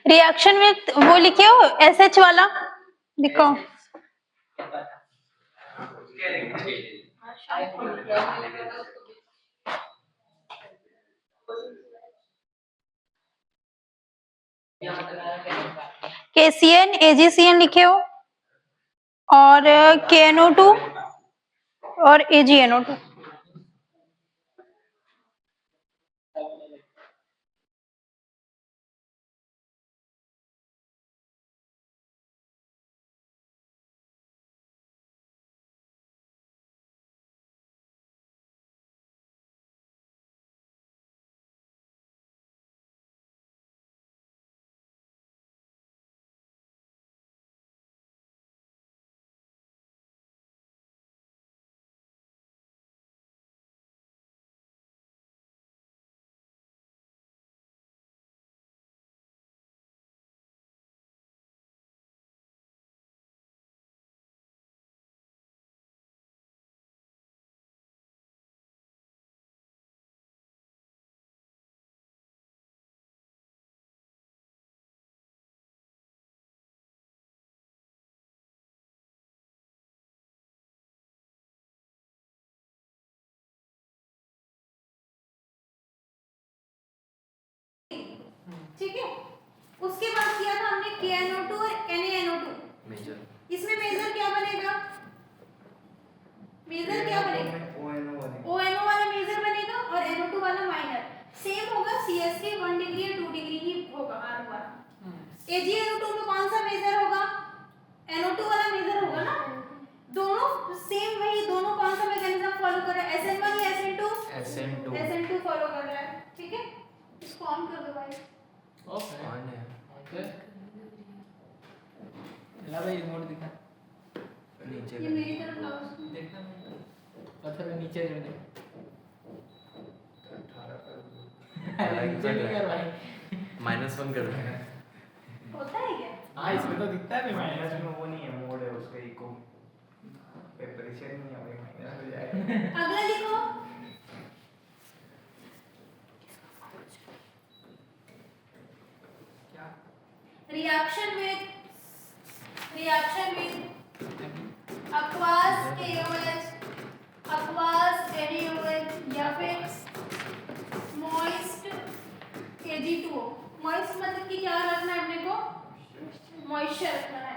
Reaction with वो लिखे हो SH वाला दिखाओ। KCN AgCN लिखे हो और KNO2 और AgNO2। ठीक है, उसके बाद किया था हमने KNO2 और NaNO2 मेजर। इसमें मेजर क्या बनेगा? मेजर क्या बनेगा? ONO वाला मेजर बनेगा और NO2 वाला माइनर। सेम होगा CH3 1 डिग्री या 2 डिग्री ही होगा R वाला। AgNO2 में कौन सा मेजर होगा? NO2 वाला मेजर होगा ना। दोनों सेम वही, दोनों कौन सा मैकेनिज्म फॉलो कर रहे हैं? SN1 या SN2? SN2 फॉलो कर रहा है। ठीक है, इसको ऑन कर दो भाई। ऑफ है, ऑन है। ओके, ला भाई रिमोट दिखा नीचे। ये मेरी तरफ लाओ, देखना पत्थर के नीचे कर दे। 18 कर भाई, -1 कर दे। होता है क्या? हाँ, इसमें तो दिखता है माइनस में, वो नहीं है, मोड है उसका इको टेम्परेचर नहीं है भाई, माइनस हो जाएगा। अगला लिखो। क्या? Reaction with aqueous KOH, aqueous NaOH या फिर moist Ag2O। moist मतलब कि क्या रखना है अपने को? मॉइस्चर रखना है।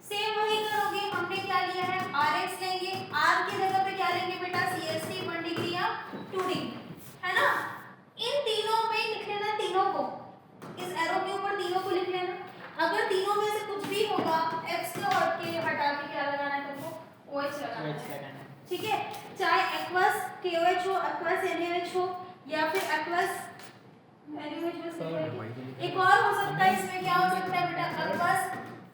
सेम वही करोगे, हमने क्या लिया है? RX लेंगे, R की जगह पे क्या लेंगे बेटा? CH3 1 डिग्री या 2 डिग्री, है ना। इन तीनों में लिख लेना, तीनों को इस एरो के ऊपर तीनों को लिख लेना। अगर तीनों में से कुछ भी होगा, X को हटा के क्या लगाना है तुमको? OH लगाना है। ठीक है, चाहे aqueous KOH हो, aqueous NaOH हो या फिर aqueous एक और हो सकता है, इसमें क्या हो सकता है बेटा? aqueous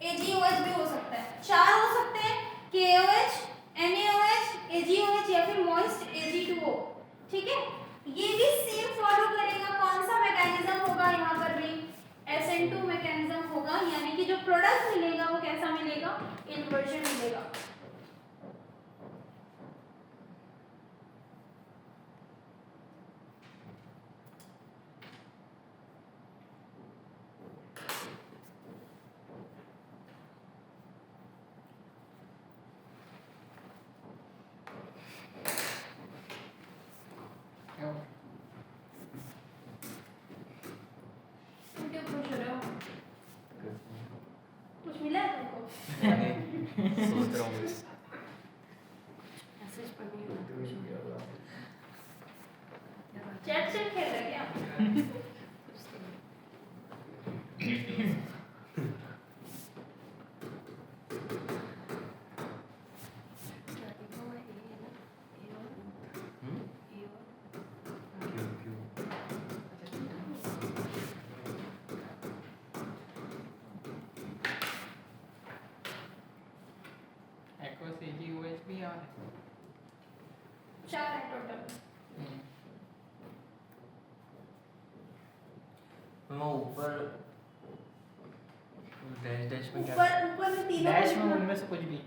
AgOH भी हो सकता है। चार हो सकते हैं, KOH NaOH AgOH या फिर moist Ag2O। ठीक है, ये भी सेम फॉलो करेगा। कौन सा मैकेनिज्म होगा यहाँ पर भी? SN2 मैकेनिज्म होगा, यानी कि जो प्रोडक्ट मिलेगा वो कैसा मिलेगा? इन्वर्जन मिलेगा। कुछ मिला है तुमको? सोच रहा हूँ चैट खेल रहे क्या? aqueous AgOH भी आ है, 4 है टोटल। मैं ऊपर डैश डैश में क्या ऊपर में तीनों डैश में को उनमें से कुछ भी।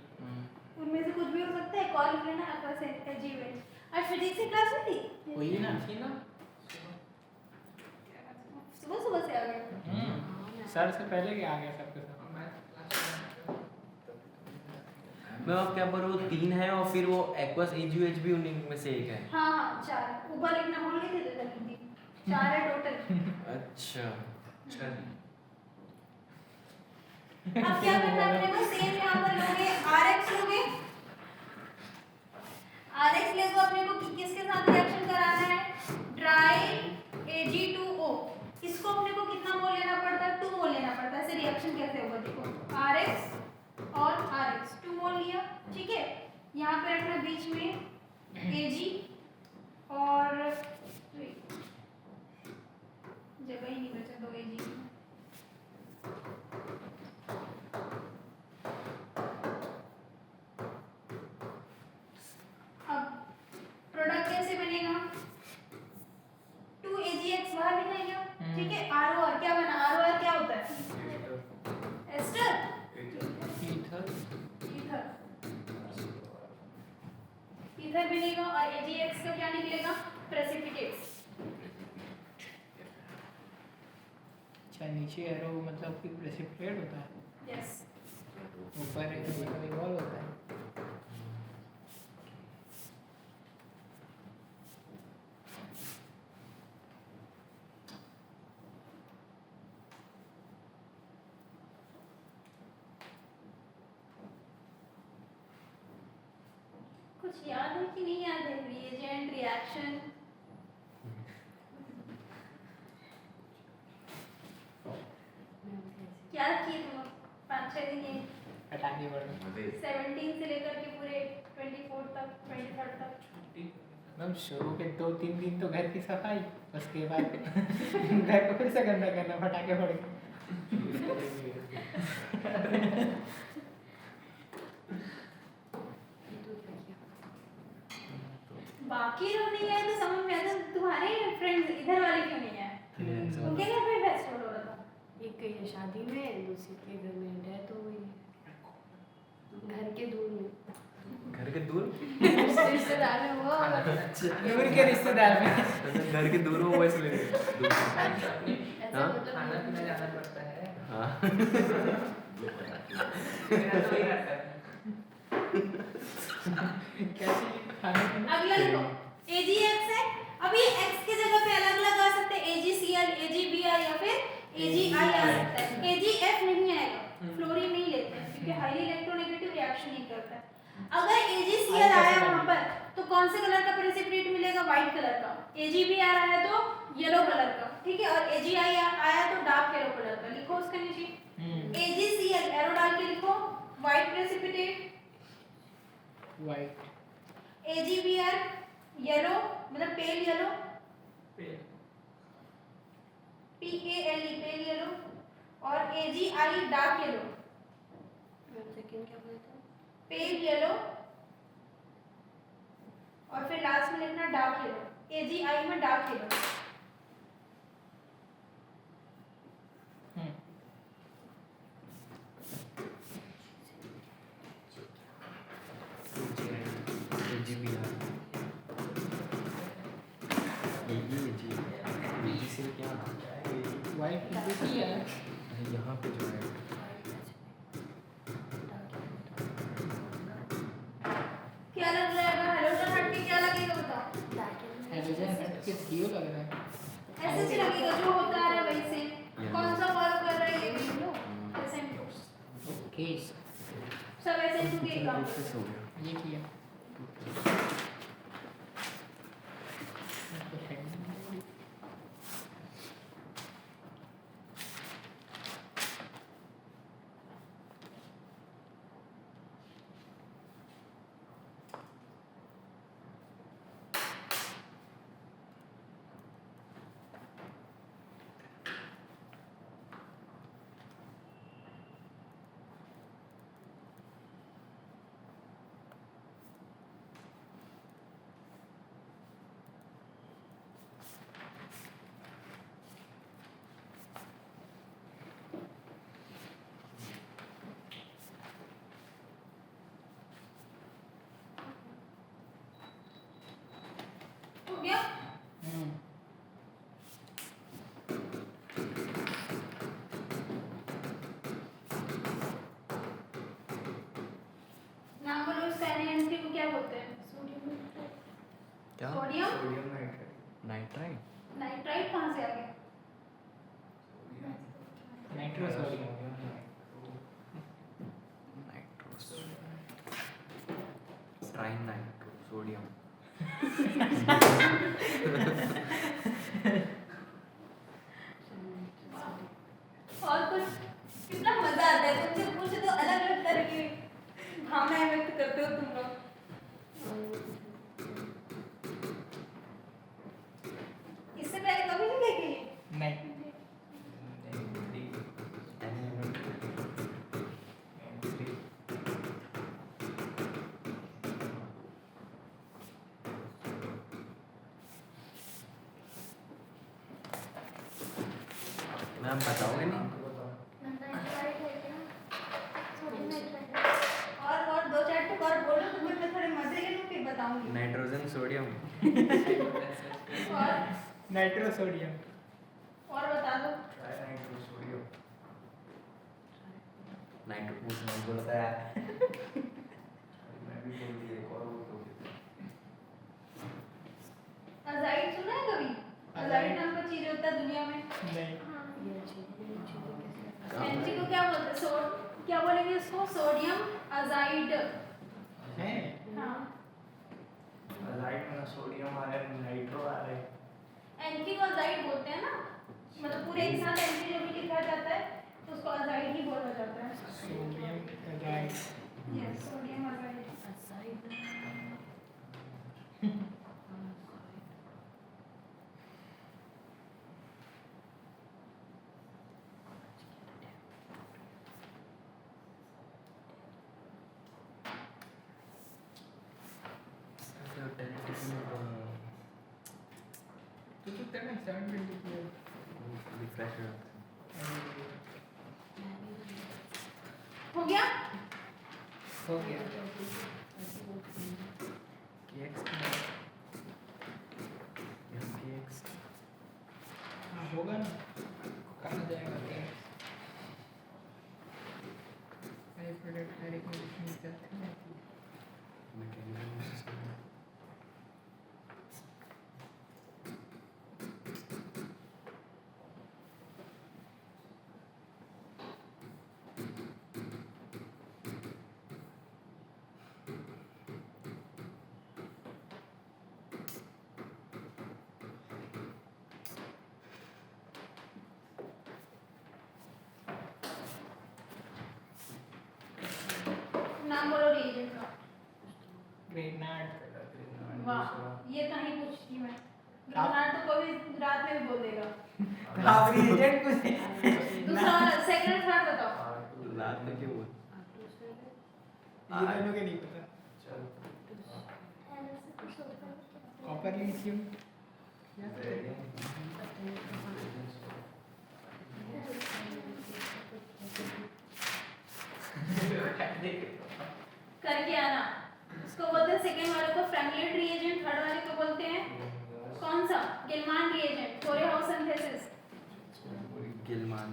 उनमें से कुछ भी हो सकता है। कॉल लेना आपका से अजीब। आज फिजिक्स की क्लास में थी? हुई ना। सुबह सुबह से आ गए। सर से पहले के आ गया सबके सब। मैं अब क्या पर वो 3 है और फिर वो एक्वस एजीएच भी उन्हीं में से एक है। हाँ हाँ 4 ऊपर लिखना भूल गए थे तो लिख दी। 4 है टोटल। अच्छा चल अब क्या करना है अपने को? सेम यहाँ पर लोगे RX लोगे। RX ले तो अपने को किसके साथ रिएक्शन कराना है? Try Ag2O। इसको अपने को कितना मोल लेना पड़ता है? 2 मोल लेना पड़ता है। ऐसे रिएक्शन कैसे होगा देखो, RX और RX 2 मोल लिया, ठीक है। यहाँ पे रखना बीच में Ag और जगह ही नहीं बचा दो Ag की। अब प्रोडक्ट कैसे बनेगा? 2AgX बाहर निकलेगा, ठीक है। ROR क्या बना? ROR क्या होता है? एस्टर, ईथर बनेगा। और AgX का क्या निकलेगा? प्रेसिपिटेट। अच्छा नीचे एरो मतलब कि प्रेसिपिटेट होता है। यस। ऊपर इवॉल्व होता है। कुछ याद है कि नहीं याद है? रिएजेंट, रिएक्शन, क्या किए तुम? 5-6 दिन ये पटाखे पड़ 17 से लेकर के पूरे 24 तक, 23 तक। मैम शुरू के 2-3 दिन तो घर की सफाई, उसके बाद घर को फिर से गंदा करना पटाखे फोड़ के। बाकी लोग नहीं आए तो समझ में आता। तुम्हारे फ्रेंड्स इधर वाले क्यों नहीं आए? उनके घर पे फेस्टिवल हो रहा था। एक के ये शादी में, दूसरी के घर में डेथ हो गई। घर के दूर में घर के दूर रिश्तेदार है वो। दूर के रिश्तेदार में घर के दूर हो वैसे लगे ऐसा हाँ? मतलब खाना पीना जाना पड़ता है। हाँ मेरा तो ही रहता है। कैसे खाना पीना? अगला लिखो AgX है। अब ये X की जगह पे अलग अलग आ सकते हैं, AgCl, AgBr या फिर AgI आ सकता है। AgF नहीं आएगा, फ्लोरीन नहीं लेते हैं क्योंकि हाईली इलेक्ट्रोनेगेटिव रिएक्शन नहीं करता है। अगर AgCl आया वहां पर तो कौन से कलर का प्रेसिपिटेट मिलेगा? व्हाइट कलर का। AgBr आया तो येलो कलर का, ठीक है। और AgI आया तो डार्क येलो कलर का। लिखो उसका नीचे AgCl एरो डाल के लिखो, white precipitate. White. AgBr yellow मतलब pale yellow, PALE pale yellow. और AgI डार्क येलो, सेकंड क्या बोलते हैं? Pale yellow. और फिर लास्ट में लिखना डार्क येलो, AgI में डार्क येलो। वाइट की है यहाँ पे जो है क्या लग जाएगा? हेलोजन हट के क्या लगेगा बताओ? हाइड्रोजन हट के CO लग रहा है। ऐसे ही लगेगा जो होता है वही से। कौन सा फॉलो कर रहा है ये भी लो। ओके सब ऐसे ही के काम। हो गया ये किया। नाइट्राइट नाइट्राइट कहाँ से आ गया? नाइट्रोसोडियम ट्राइन नाइट्रोसोडियम और कुछ कितना मजा आता है तुमसे पूछे तो अलग अलग तरह की भावनाएं व्यक्त करते हो तुम लोग। इससे पहले कभी नहीं देखे ये? नहीं मैम बताओगे नहीं? और दो चार टुक और बोलो तो मैं थोड़े मजे ले लूं फिर बताऊंगी। नाइट्रोजन सोडियम और नाइट्रोसोडियम और बता दो। नाइट्रोजन बोलता है अजाइड सुना है कभी? अजाइड नाम का चीज होता है दुनिया में। नहीं एनजी को क्या बोलते हैं? क्या बोलेंगे इसको? Sodium azide. है हाँ सोडियम आ रहा है, नाइट्रो आ रहा है। एनजी को अजाइड बोलते हैं ना, मतलब पूरे एक साथ एनजी जो भी लिखा जाता है तो उसको अजाइड ही बोला जाता है। Sodium right yes sodium azide. तो कितना 720 रिफ्रेश हो गया? हो गया हाँ होगा ना कहाँ जाएगा अरे प्रोडक्ट सारे कंडीशन करते हैं नाम बोलो रिएजेंट का। ग्रेनाड वाह ये तो नहीं पूछती मैं। ग्रेनाड तो कोई रात में भी बोल देगा। आप रिएजेंट कुछ दूसरा वाला सेकंड थर्ड बताओ। रात में क्यों ये दोनों के नहीं पता कॉपर लिथियम करके आना। उसको बोलते हैं सेकंड वाले को फ्रैंकलिन रिएजेंट, थर्ड वाले को बोलते हैं कौन सा? गिलमान रिएजेंट, कोरेहाउस सिंथेसिस। गिलमान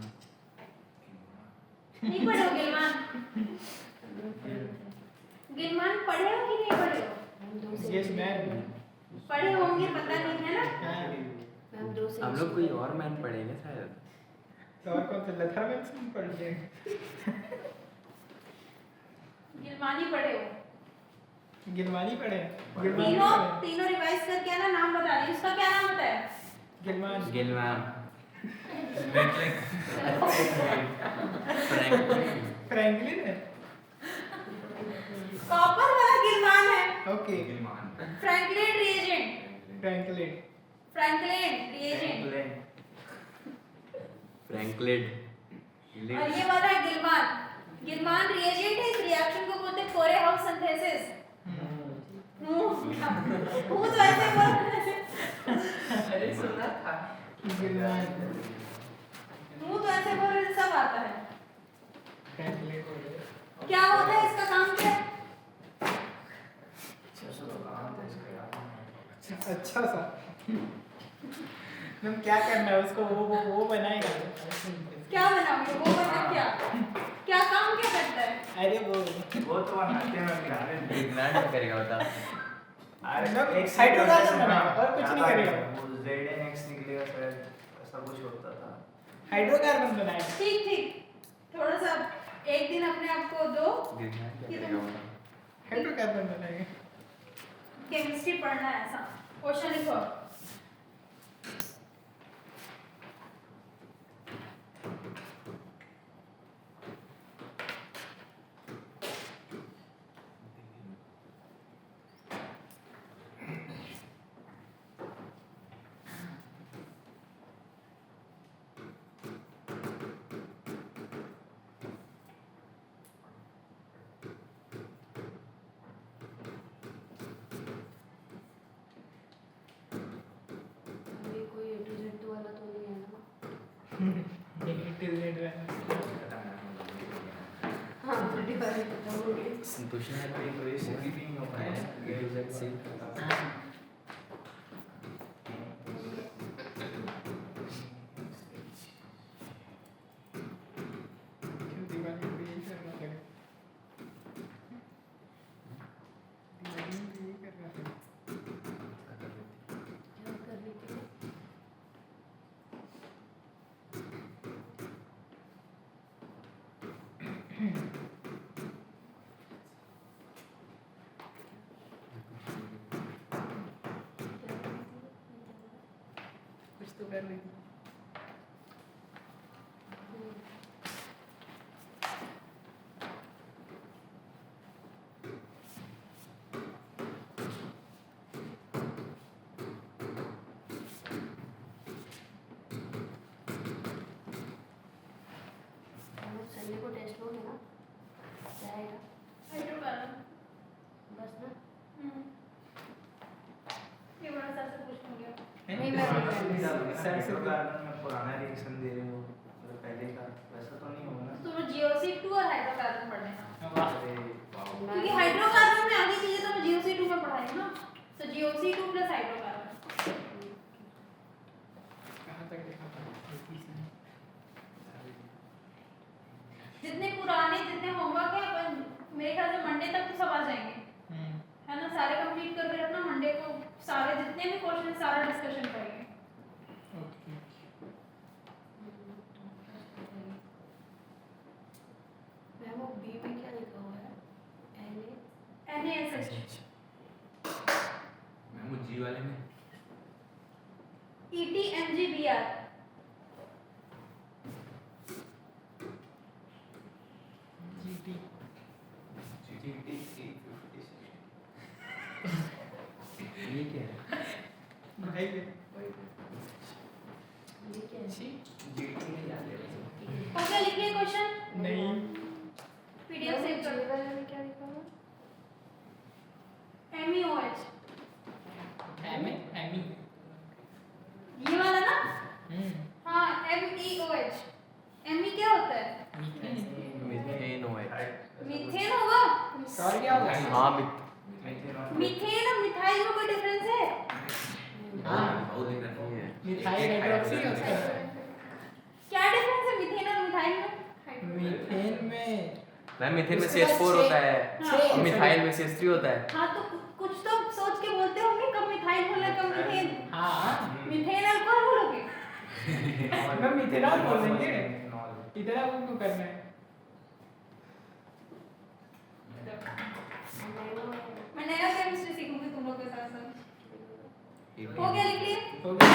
नहीं पढ़े हो गिलमान? गिलमान पढ़े हो कि नहीं पढ़े हो? यस मैम पढ़े होंगे पता नहीं है ना। हम लोग कोई और मैम पढ़ेंगे शायद। तो और कौन सा लेथरमैन से पढ़ लिए गिलमानी पढ़े हो? गिलमानी पढ़े तीनों रिवाइज करके आना। नाम बता दी। उसका क्या नाम बताया? गिलमान गिलमान फ्रैंकलिन है कॉपर वाला गिलमान है। Okay Franklin reagent, Franklin Franklin reagent. Franklin और ये वाला है गिलमान। गिलमान रिएजेंट है। इस रिएक्शन को बोलते हैं कोरेहाउस सिंथेसिस। मुंह तो ऐसे बोल। अरे सुना था। गिलमान मुंह तो ऐसे बोल रहे सब आता है। फ्रैंकलिन क्या होता है इसका काम? क्या? अच्छा सा तुम क्या करना है उसको वो बनाएगा क्या बनाओगे? वो बना क्या? क्या काम क्या करता है? अरे वो तो बनाते हैं गिलमान करेगा बता। अरे एक साइड हो जाता है और कुछ नहीं करेगा ZNX निकलेगा शायद, ऐसा कुछ होता था। हाइड्रोकार्बन बनाएगा। ठीक ठीक, थोड़ा सा एक दिन अपने आप को दो कि तुम हाइड्रोकार्बन बनाएगा। केमिस्ट्री पढ़ना है ऐसा। क्वेश्चन लिखो। अभी कोई A to Z वाला तो नहीं है ना? हाँ बड़ी वाली खत्म हो गई। संतोष ने कोई क्वेश्चन भी नहीं हो पाया A to Z से। दिवाली पे यही करना लगा। दिवाली पे यही करना लगा। क्या कर रही थी? कुछ तो कर रही थी। संडे को टेस्ट लोगे ना? क्या आएगा? हाइड्रोकार्बन। बस ना? ये बड़ा सर से पूछूंगी। नहीं मैं सर से हाइड्रोकार्बन में पुराना रिएक्शन दे रहे हो, मतलब पहले का वैसा तो नहीं होगा ना? तुम्हें GeoC2 और हाइड्रोकार्बन पढ़ने का। वाह। अरे वाह। क्योंकि हाइड्रोकार्बन में आधी चीजें तो GeoC2 में पढ़ाई ना, तो GeoC2 प्लस हाइड्रोकार्बन। कहाँ तक देखा था? जितने पुराने जितने होमवर्क है अपन मेरे ख्याल से मंडे तक तो सब आ जाएंगे, है ना? सारे कंप्लीट करके रखना, मंडे को सारे जितने भी क्वेश्चन सारा डिस्कशन करेंगे। ओके। मैम वो बी में क्या लिखा हुआ है? NaSH मैम वो जी वाले में ETMGBr जीटी। GT 356 ये क्या है? भाई के। ये क्या है? GT में क्या ले रहे हो? हो गया? लिखिए क्वेश्चन, नहीं। PDF सेव कर ये दो। वाले में क्या लिखा हुआ है? MEOH एमी। ये वाला ना? हम्म। हाँ, MEOH। Me क्या होता है? Methane OH। मीथेन होगा। और क्या होगा? हाँ मीथेन और मिथाइल में कोई डिफरेंस है? हाँ। बहुत दिक्कत नहीं है। मिथाइल हाइड्रोक्सी होता है। क्या डिफरेंस है मीथेन और मिथाइल में? मीथेन में मैम मीथेन में उसके बाद CH4 होता है हाँ। और मिथाइल में CH3 होता है। हाँ, तो कुछ तो सोच के बोलते होंगे, कब मिथाइल बोलना है, कब मीथेन। हाँ। मीथेन अल्कोहल बोलोगे? मैं मिथेनॉल बोल देंगे। इतना उनको करना है। मैं नया केमिस्ट्री सीखूंगी तुम लोग के साथ साथ। हो गया? लिख लिए? हो गया।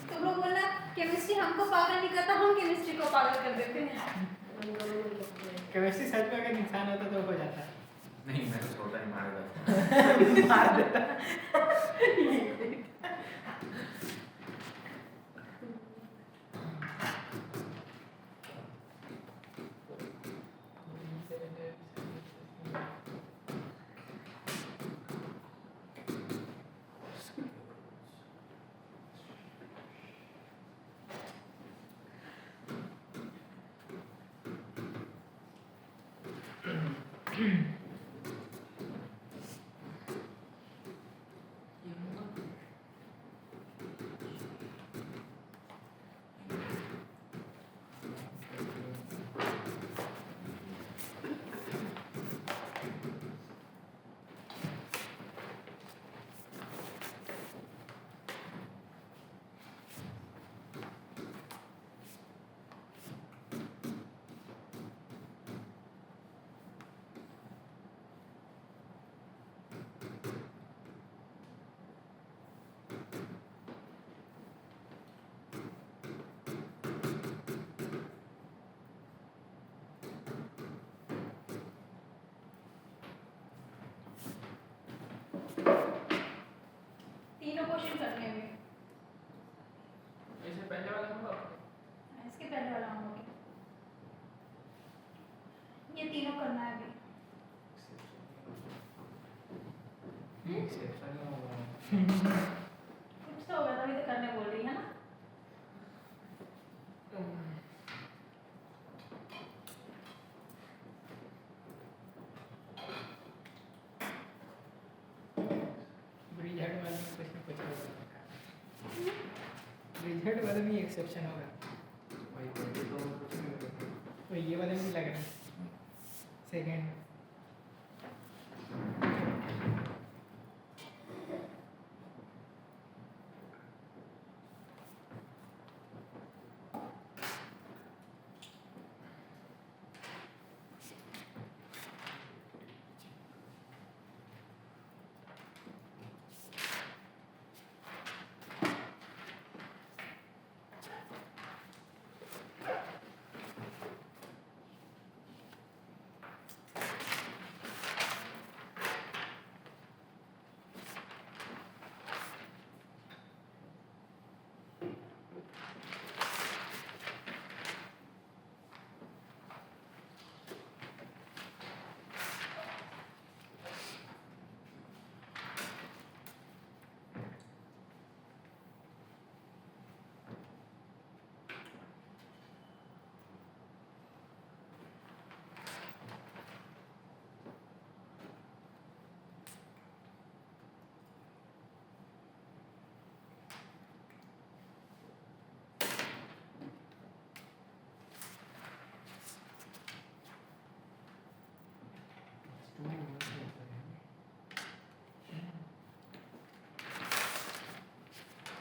तुम लोग बोलना केमिस्ट्री हमको पागल नहीं करता, हम केमिस्ट्री को पागल कर देते हैं। केमिस्ट्री सच में अगर इंसान होता तो हो जाता। नहीं मैं तो छोटा ही मार मार देता। तीनों करना है अभी। एक्सेप्शन ही होगा। कुछ तो होगा तभी तो करने बोल रही है ना। रिजल्ट वाले में कुछ न कुछ होगा। रिजल्ट वाले में एक्सेप्शन होगा। वही तो कुछ नहीं होगा। तो ये वाले में भी लग रहा है सेकेंड।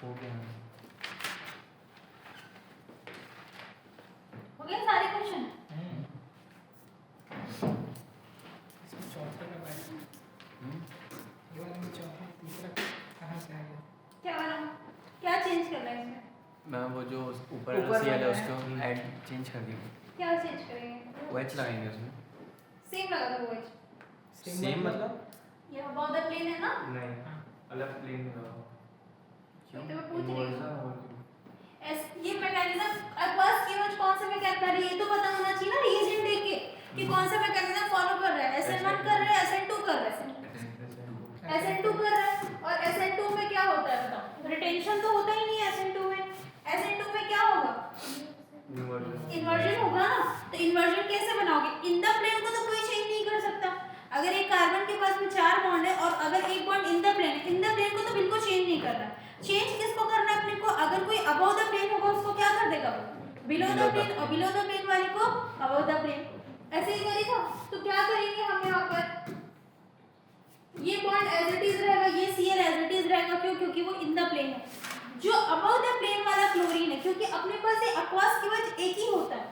हो गया। हो गए सारे क्वेश्चन। इसमें चौथा का बात है। ये वाला में चौथा तीसरा कहाँ से आ गया? क्या वाला क्या चेंज करना है इसमें? मैं वो जो ऊपर ऊपर सीएल है वाला उसको है। ऐड चेंज कर दिया। क्या चेंज करेंगे? वो एच लगाएंगे उसमें। सेम लगा दो वो। सेम मतलब ये अबाउट द प्लेन है ना। नहीं, अलग प्लेन में लगाओ। ये तो मैं पूछ रही हूँ। इन्वर्जन और ये मैकेनिज्म एक्वास इमेज कौन सा मैकेनिज्म है, ये तो पता होना चाहिए ना रिएजेंट देख के कि कौन सा मैकेनिज्म फॉलो कर रहा है। SN1 कर रहा है, SN2 कर रहा है, SN2 कर रहा है। और SN2 में क्या होता है बताओ? रिटेंशन तो होता ही नहीं है SN2 में। SN2 में क्या होगा? इन्वर्जन होगा ना। तो इन्वर्जन कैसे बनाओगे? इन द प्लेन को तो कोई चेंज नहीं कर सकता। अगर एक कार्बन के पास में 4 बॉन्ड है और अगर एक बॉन्ड इन द प्लेन को तो बिल्कुल चेंज नहीं करना। चेंज किसको करना है अपने को? अगर कोई अबव द प्लेन होगा उसको क्या कर देगा वो? बिलो द प्लेन, और बिलो द प्लेन वाले को अबव द प्लेन। ऐसे ही करेगा। तो क्या करेंगे हम यहाँ पर? ये बॉन्ड एज इट इज रहेगा, ये Cl एज इट इज रहेगा। क्यों? क्योंकि वो इन द प्लेन है। जो अबव द प्लेन वाला क्लोरीन है, क्योंकि अपने पास ये एक्वास इमेज एक ही होता है।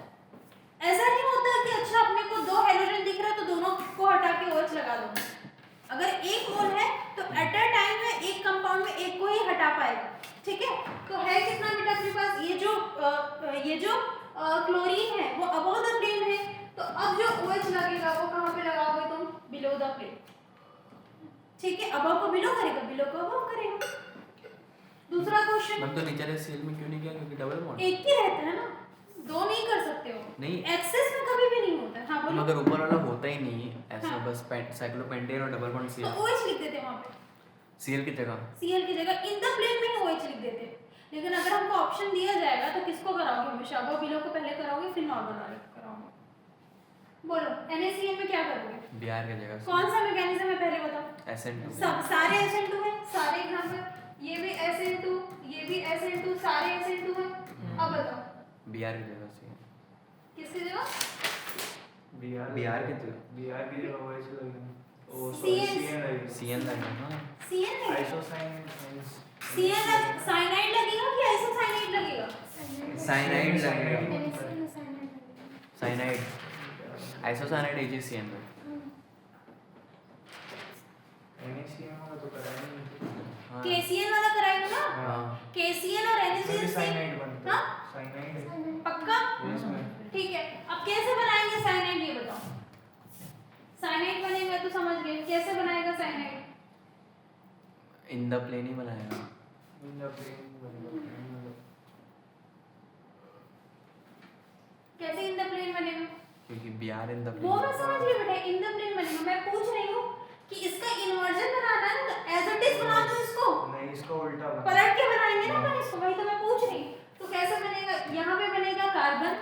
ऐसा नहीं होता कि अच्छा अपने को 2 हाइड्रोजन दिख रहा है तो दोनों को हटा के OH लगा दो। अगर एक मोल है तो एट अ टाइम में एक कंपाउंड में एक को ही हटा पाएगा। ठीक है? तो है कितना बेटा अपने पास? ये जो क्लोरीन है वो अबव द प्लेन है। तो अब जो OH लगेगा वो कहाँ पे लगाओगे तुम? Below the plane. ठीक है? अबव को बिलो करेगा, बिलो को अबव करेगा। दूसरा क्वेश्चन। मैम तो नीचे वाले सीएल में क्यों नहीं किया? क्योंकि डबल बॉन्ड एक ही रहता है ना, 2 नहीं कर सकते हो। नहीं। एक्सेस में कभी भी नहीं होता। हाँ बोलो। मगर ऊपर वाला होता ही नहीं है ऐसा। हाँ। बस साइक्लोपेंटेन और डबल बॉन्ड तो सीएल। OH लिख देते वहाँ पे। सीएल की जगह Cl की जगह इन द प्लेन में ही OH लिख देते। लेकिन अगर हमको ऑप्शन दिया जाएगा तो किसको कराओगे हमेशा? अबव बिलो को पहले कराओगे फिर नॉर्मल वाले को कराओगे। बोलो NaCl में क्या करोगे? बिहार की जगह कौन सा मैकेनिज्म है पहले बताओ? SN2 सब सारे SN2 है, सारे एग्जांपल। ये भी SN2, ये भी SN2, सारे SN2 है। अब बताओ बिहार की जगह सीएल। किसकी जगह? बिहार की जगह बिहार की जगह OH लगेगा। ओ CN लगेगा। सीएल लगेगा। हाँ Cl है। आइसोसाइन Cl साइनाइड लगेगा कि आइसोसाइनाइड लगेगा? साइनाइड लगेगा। साइनाइड साइनाइड आइसोसाइनाइड AgCN में। NaCl वाला तो कराया नहीं। हाँ KCl वाला कराएगा ना? हाँ KCl और NaCl इसमें भी से साइनाइड बनता हाँ? है। साइनाइड है। पक्का? इसमें ठीक है। अब कैसे बनाएंगे साइनाइड ये बताओ। साइनाइड बनेगा तो समझ गए। कैसे बनाएगा साइनाइड? इन द प्लेन ही बनाएगा। इन द प्लेन कैसे इन द प्लेन बनेगा? क्योंकि वी आर इन द वो मैं समझ गई बेटा, इन द प्लेन बनेगा। मैं पूछ रही हूँ कि इसका इन्वर्जन बनाना है ना, एज इट इज बना दो इसको, नहीं, इसका उल्टा बना। पलट के बनाएंगे ना अपन इसको, वही तो मैं पूछ रही हूँ। तो कैसे बनेगा? यहाँ पे बनेगा कार्बन,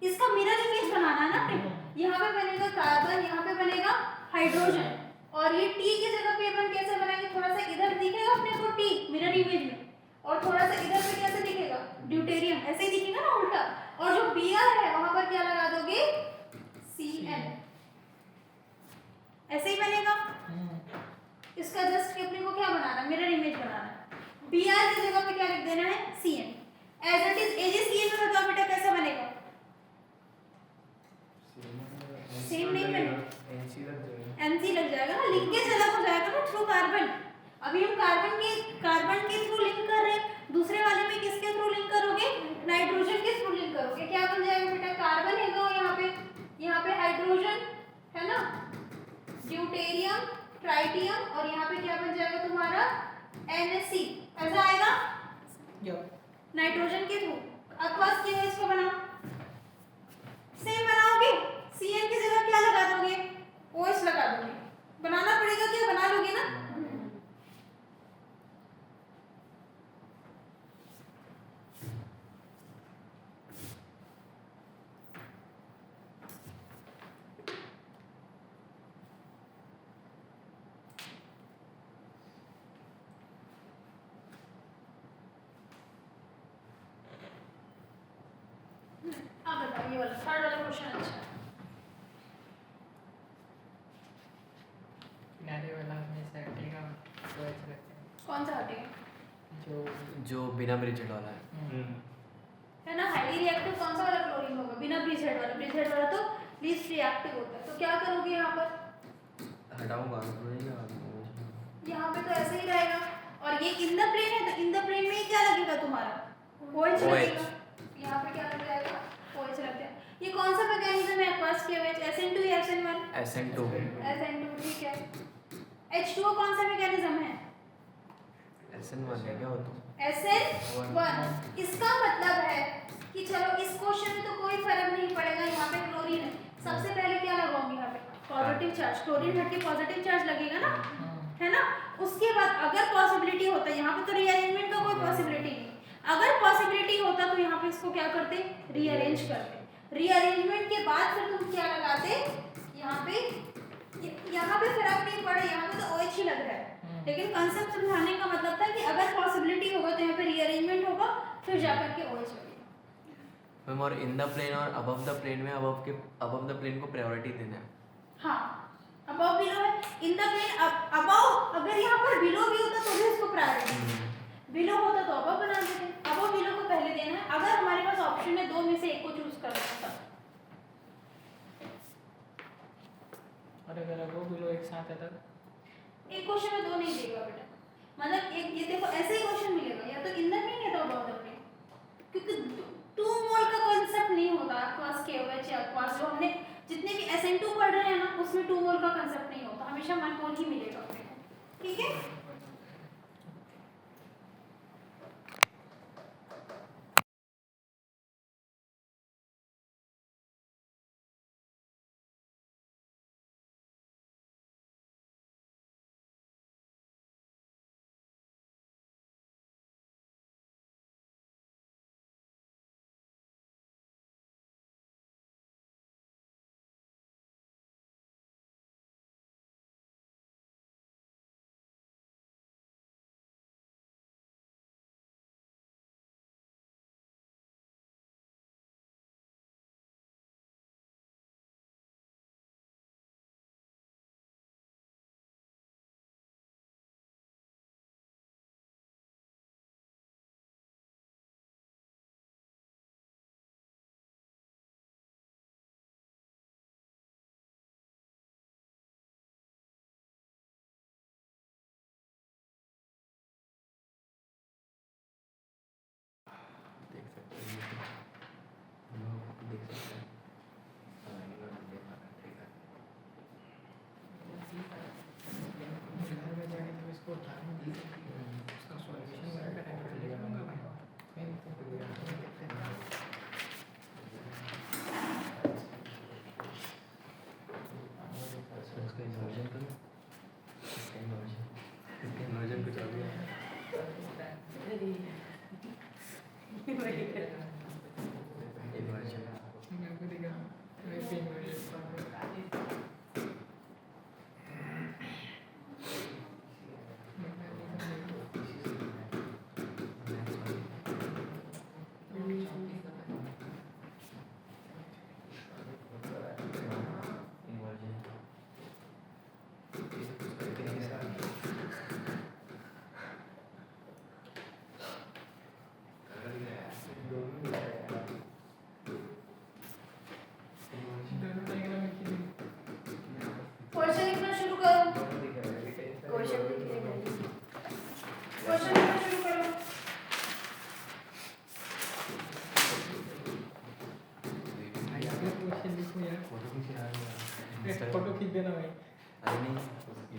इसका मिरर इमेज बनाना है ना अपने। यहाँ पे बनेगा कार्बन, यहाँ पे बनेगा हाइड्रोजन, और ये टी की जगह पे अपन कैसे बनाएंगे? थोड़ा सा इधर दिखेगा अपने को टी मिरर इमेज में, और थोड़ा सा इधर पे कैसे दिखेगा? ड्यूटेरियम, ऐसे ही दिखेगा ना उल्टा। और जो Br है वहां पर क्या लगा दोगे? Cn, ऐसे ही बनेगा। इसका जस्ट अपने को क्या बनाना है? मिरर इमेज बनाना है। Br की जगह पे क्या लिख देना है? Cn। As it is AgCN में बताओ बेटा कैसे बनेगा? सेम नहीं बनेगा, NC लग जाएगा। NC लग जाएगा ना, लिंकेज अलग हो जाएगा ना थ्रू कार्बन। अभी हम कार्बन के थ्रू लिंक कर रहे हैं, दूसरे वाले में किसके थ्रू लिंक करोगे? नाइट्रोजन के थ्रू लिंक करोगे। क्या बन जाएगा बेटा? कार्बन है तो यहाँ पे हाइड्रोजन है ना, ड्यूटेरियम, ट्राइटियम, और यहाँ पे क्या बन जाएगा तुम्हारा? NC। ऐसा आएगा नाइट्रोजन के थ्रू। अक्वास के इसको बनाओ, सेम बनाओगे। Cn की जगह क्या लगा दोगे? OH लगा दोगे। बनाना पड़ेगा क्या? बना लोगे ना। अब बताओ, ये वाला थर्ड वाला क्वेश्चन अच्छा है। किनारे वाला में से हटेगा तो ऐसे लगता है कौन सा हटेगा? जो बिना ब्रिजेड वाला है। है ना, हाईली रिएक्टिव कौन सा वाला क्लोरीन होगा? बिना ब्रिजहेड वाला। ब्रिजहेड वाला तो लीस्ट रिएक्टिव होता है। तो क्या करोगे यहाँ पर? हटाऊंगा यहाँ पे तो ऐसे ही रहेगा, और ये इन द प्लेन है तो इन द प्लेन में ही क्या लगेगा तुम्हारा? OH लगेगा। यहाँ पे क्या लग जाएगा? OH लग जाएगा। ये कौन सा मैकेनिज्म है एक्वास के OH? SN2 या SN1? SN2। SN2, ठीक है। H2O कौन सा मैकेनिज्म है? SN1 है क्या वो तो? SN1। इसका मतलब है कि चलो इस क्वेश्चन में तो कोई फर्क नहीं पड़ेगा, यहाँ पे क्लोरीन है। सबसे पहले क्या लगाऊंगी यहाँ पे? Positive charge. क्लोरीन हट के पॉजिटिव चार्ज लगेगा ना, है ना। उसके बाद अगर पॉसिबिलिटी होता है, यहाँ पे तो रीअरेंजमेंट का कोई पॉसिबिलिटी नहीं, अगर पॉसिबिलिटी होता तो यहाँ पे इसको क्या करते? रीअरेंज करते। रीअरेंजमेंट के बाद फिर तुम क्या लगाते? यहाँ पे फर्क नहीं पड़ा, यहाँ पे तो OH ही लग रहा है, लेकिन कंसेप्ट समझाने का मतलब था कि अगर पॉसिबिलिटी होगा तो यहाँ पे रीअरेंजमेंट होगा, फिर जाकर के OH लगेगा। मैम और इन द प्लेन और अबव द प्लेन में अबव द प्लेन को प्रायोरिटी देना है। हाँ, अबव बिलो है, इन द प्लेन अबव। अगर यहाँ पर बिलो भी होता तो भी उसको प्रायोरिटी, बिलो होता तो अबव बना देते। अबव बिलो को पहले देना है, अगर हमारे पास ऑप्शन है दो में से एक को चूज करना है। और अगर वो बिलो एक साथ है तब? एक क्वेश्चन में दो नहीं देगा बेटा, मतलब एक ये देखो ऐसे ही क्वेश्चन मिलेगा, या तो इन द प्लेन या तो अबव द प्लेन, क्योंकि 2 मोल का कॉन्सेप्ट नहीं होता एक्वास के OH या एक्वास। जो हमने जितने भी SN2 पढ़ रहे हैं ना, उसमें 2 मोल का कॉन्सेप्ट नहीं होता, हमेशा 1 मोल ही मिलेगा अपने को, ठीक है।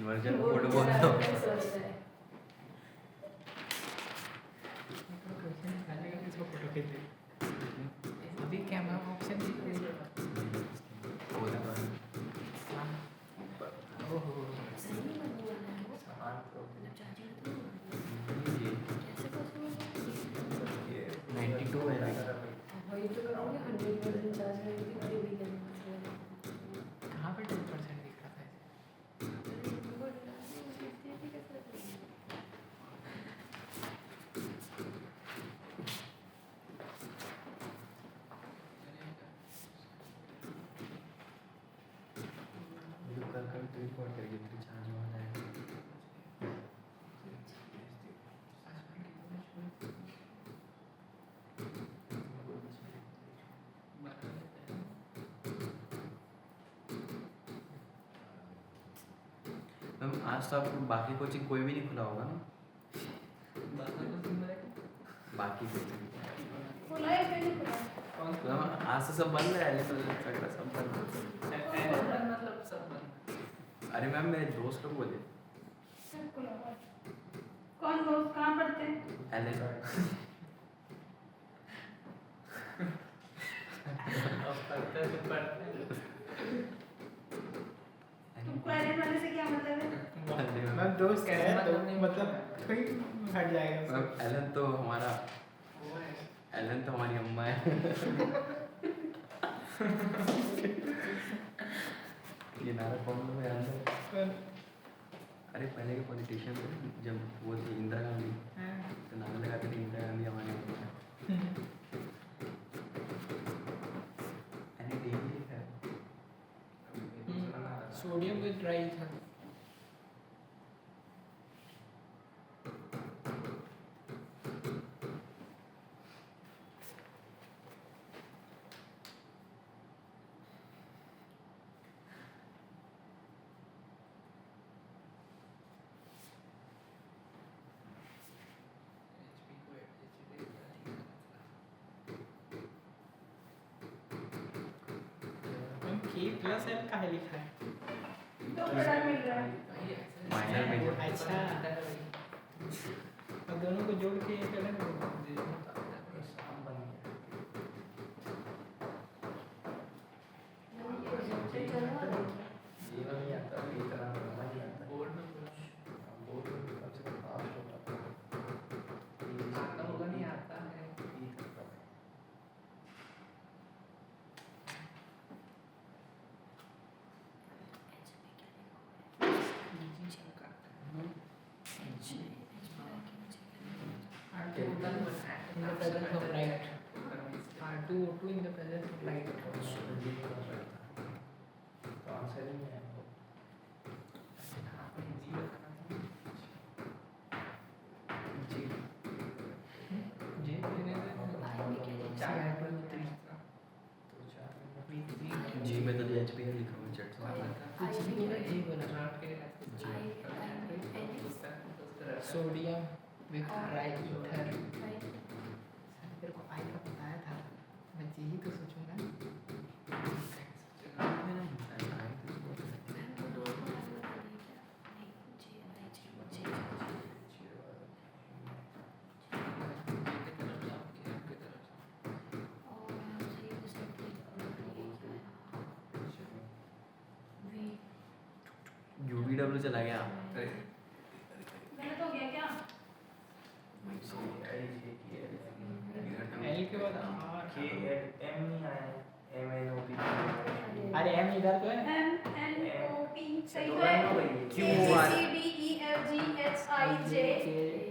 इमर्जन वो कोड बेचारा बोलता क्या हूँ। सोचता है। क्वेश्चन निकालेगा किसको फोटो खींच दे। अभी कैमरा ऑप्शन दिख रही है। ओहो सही नहीं बनने वाला है वो। सामान तो मतलब चार्जिंग तो कैसे पॉसिबल है? 92 है ना। वही तो करोगे 100% चार्ज रहेगी फिर भी करना पड़ेगा। कहाँ पे 10% दिख रहा था वो डालने में देखते हैं कि कैसे करेंगे। कल कल तो रिकॉर्ड करके फिर चार्ज हो जाएगा। मैम आज तो आपको बाकी कोचिंग कोई भी नहीं खुला होगा ना? बाकी कोचिंग खुला है कि नहीं खुला? मैम आज तो सब बंद है, एलिफेंट सब बंद है। मतलब सब बंद। अरे मैम मेरे दोस्त लोग बोले सब खुला हुआ है। कौन दोस्त कहाँ पढ़ते हैं? एलिफेंट तुमको एलियन वाले से क्या मतलब है? मैं दोस्त कह रहा है तो मतलब कोई हट जाएगा उससे। मैम एलन तो हमारा एलन तो हमारी अम्मा है। ये नारा कौन लोग याद है? अरे पहले के पॉलिटिशियन थे जब वो थी इंदिरा गांधी, तो नाम लगाते थे इंदिरा गांधी हमारी अम्मा है। मैंने देख लिया है। सोडियम विद ड्राई था। K+L का है लिखा है। तो बड़ा मिल रहा है। माइनर में जो अच्छा और दोनों को जोड़ के एक अलग ये नहीं आता इतना लंबा नहीं आता। बोर्ड में कम से कम पास होता है। आता होगा नहीं आता है। in the presence of light. R2O2 in the presence of light. Answer ही नहीं है। J जी में तो HPL लिखा हुआ चैट सोडियम विथ ड्राई ईथर। तेरे को आई का बताया था, मैं यही तो सोचूंगा। UVW चला गया। गलत हो गया क्या? L के बाद के एम नहीं आया। MNOP। अरे M इधर तो है। MNOP सही तो तो है। है ना भाई। QR ABCDEFGHIJ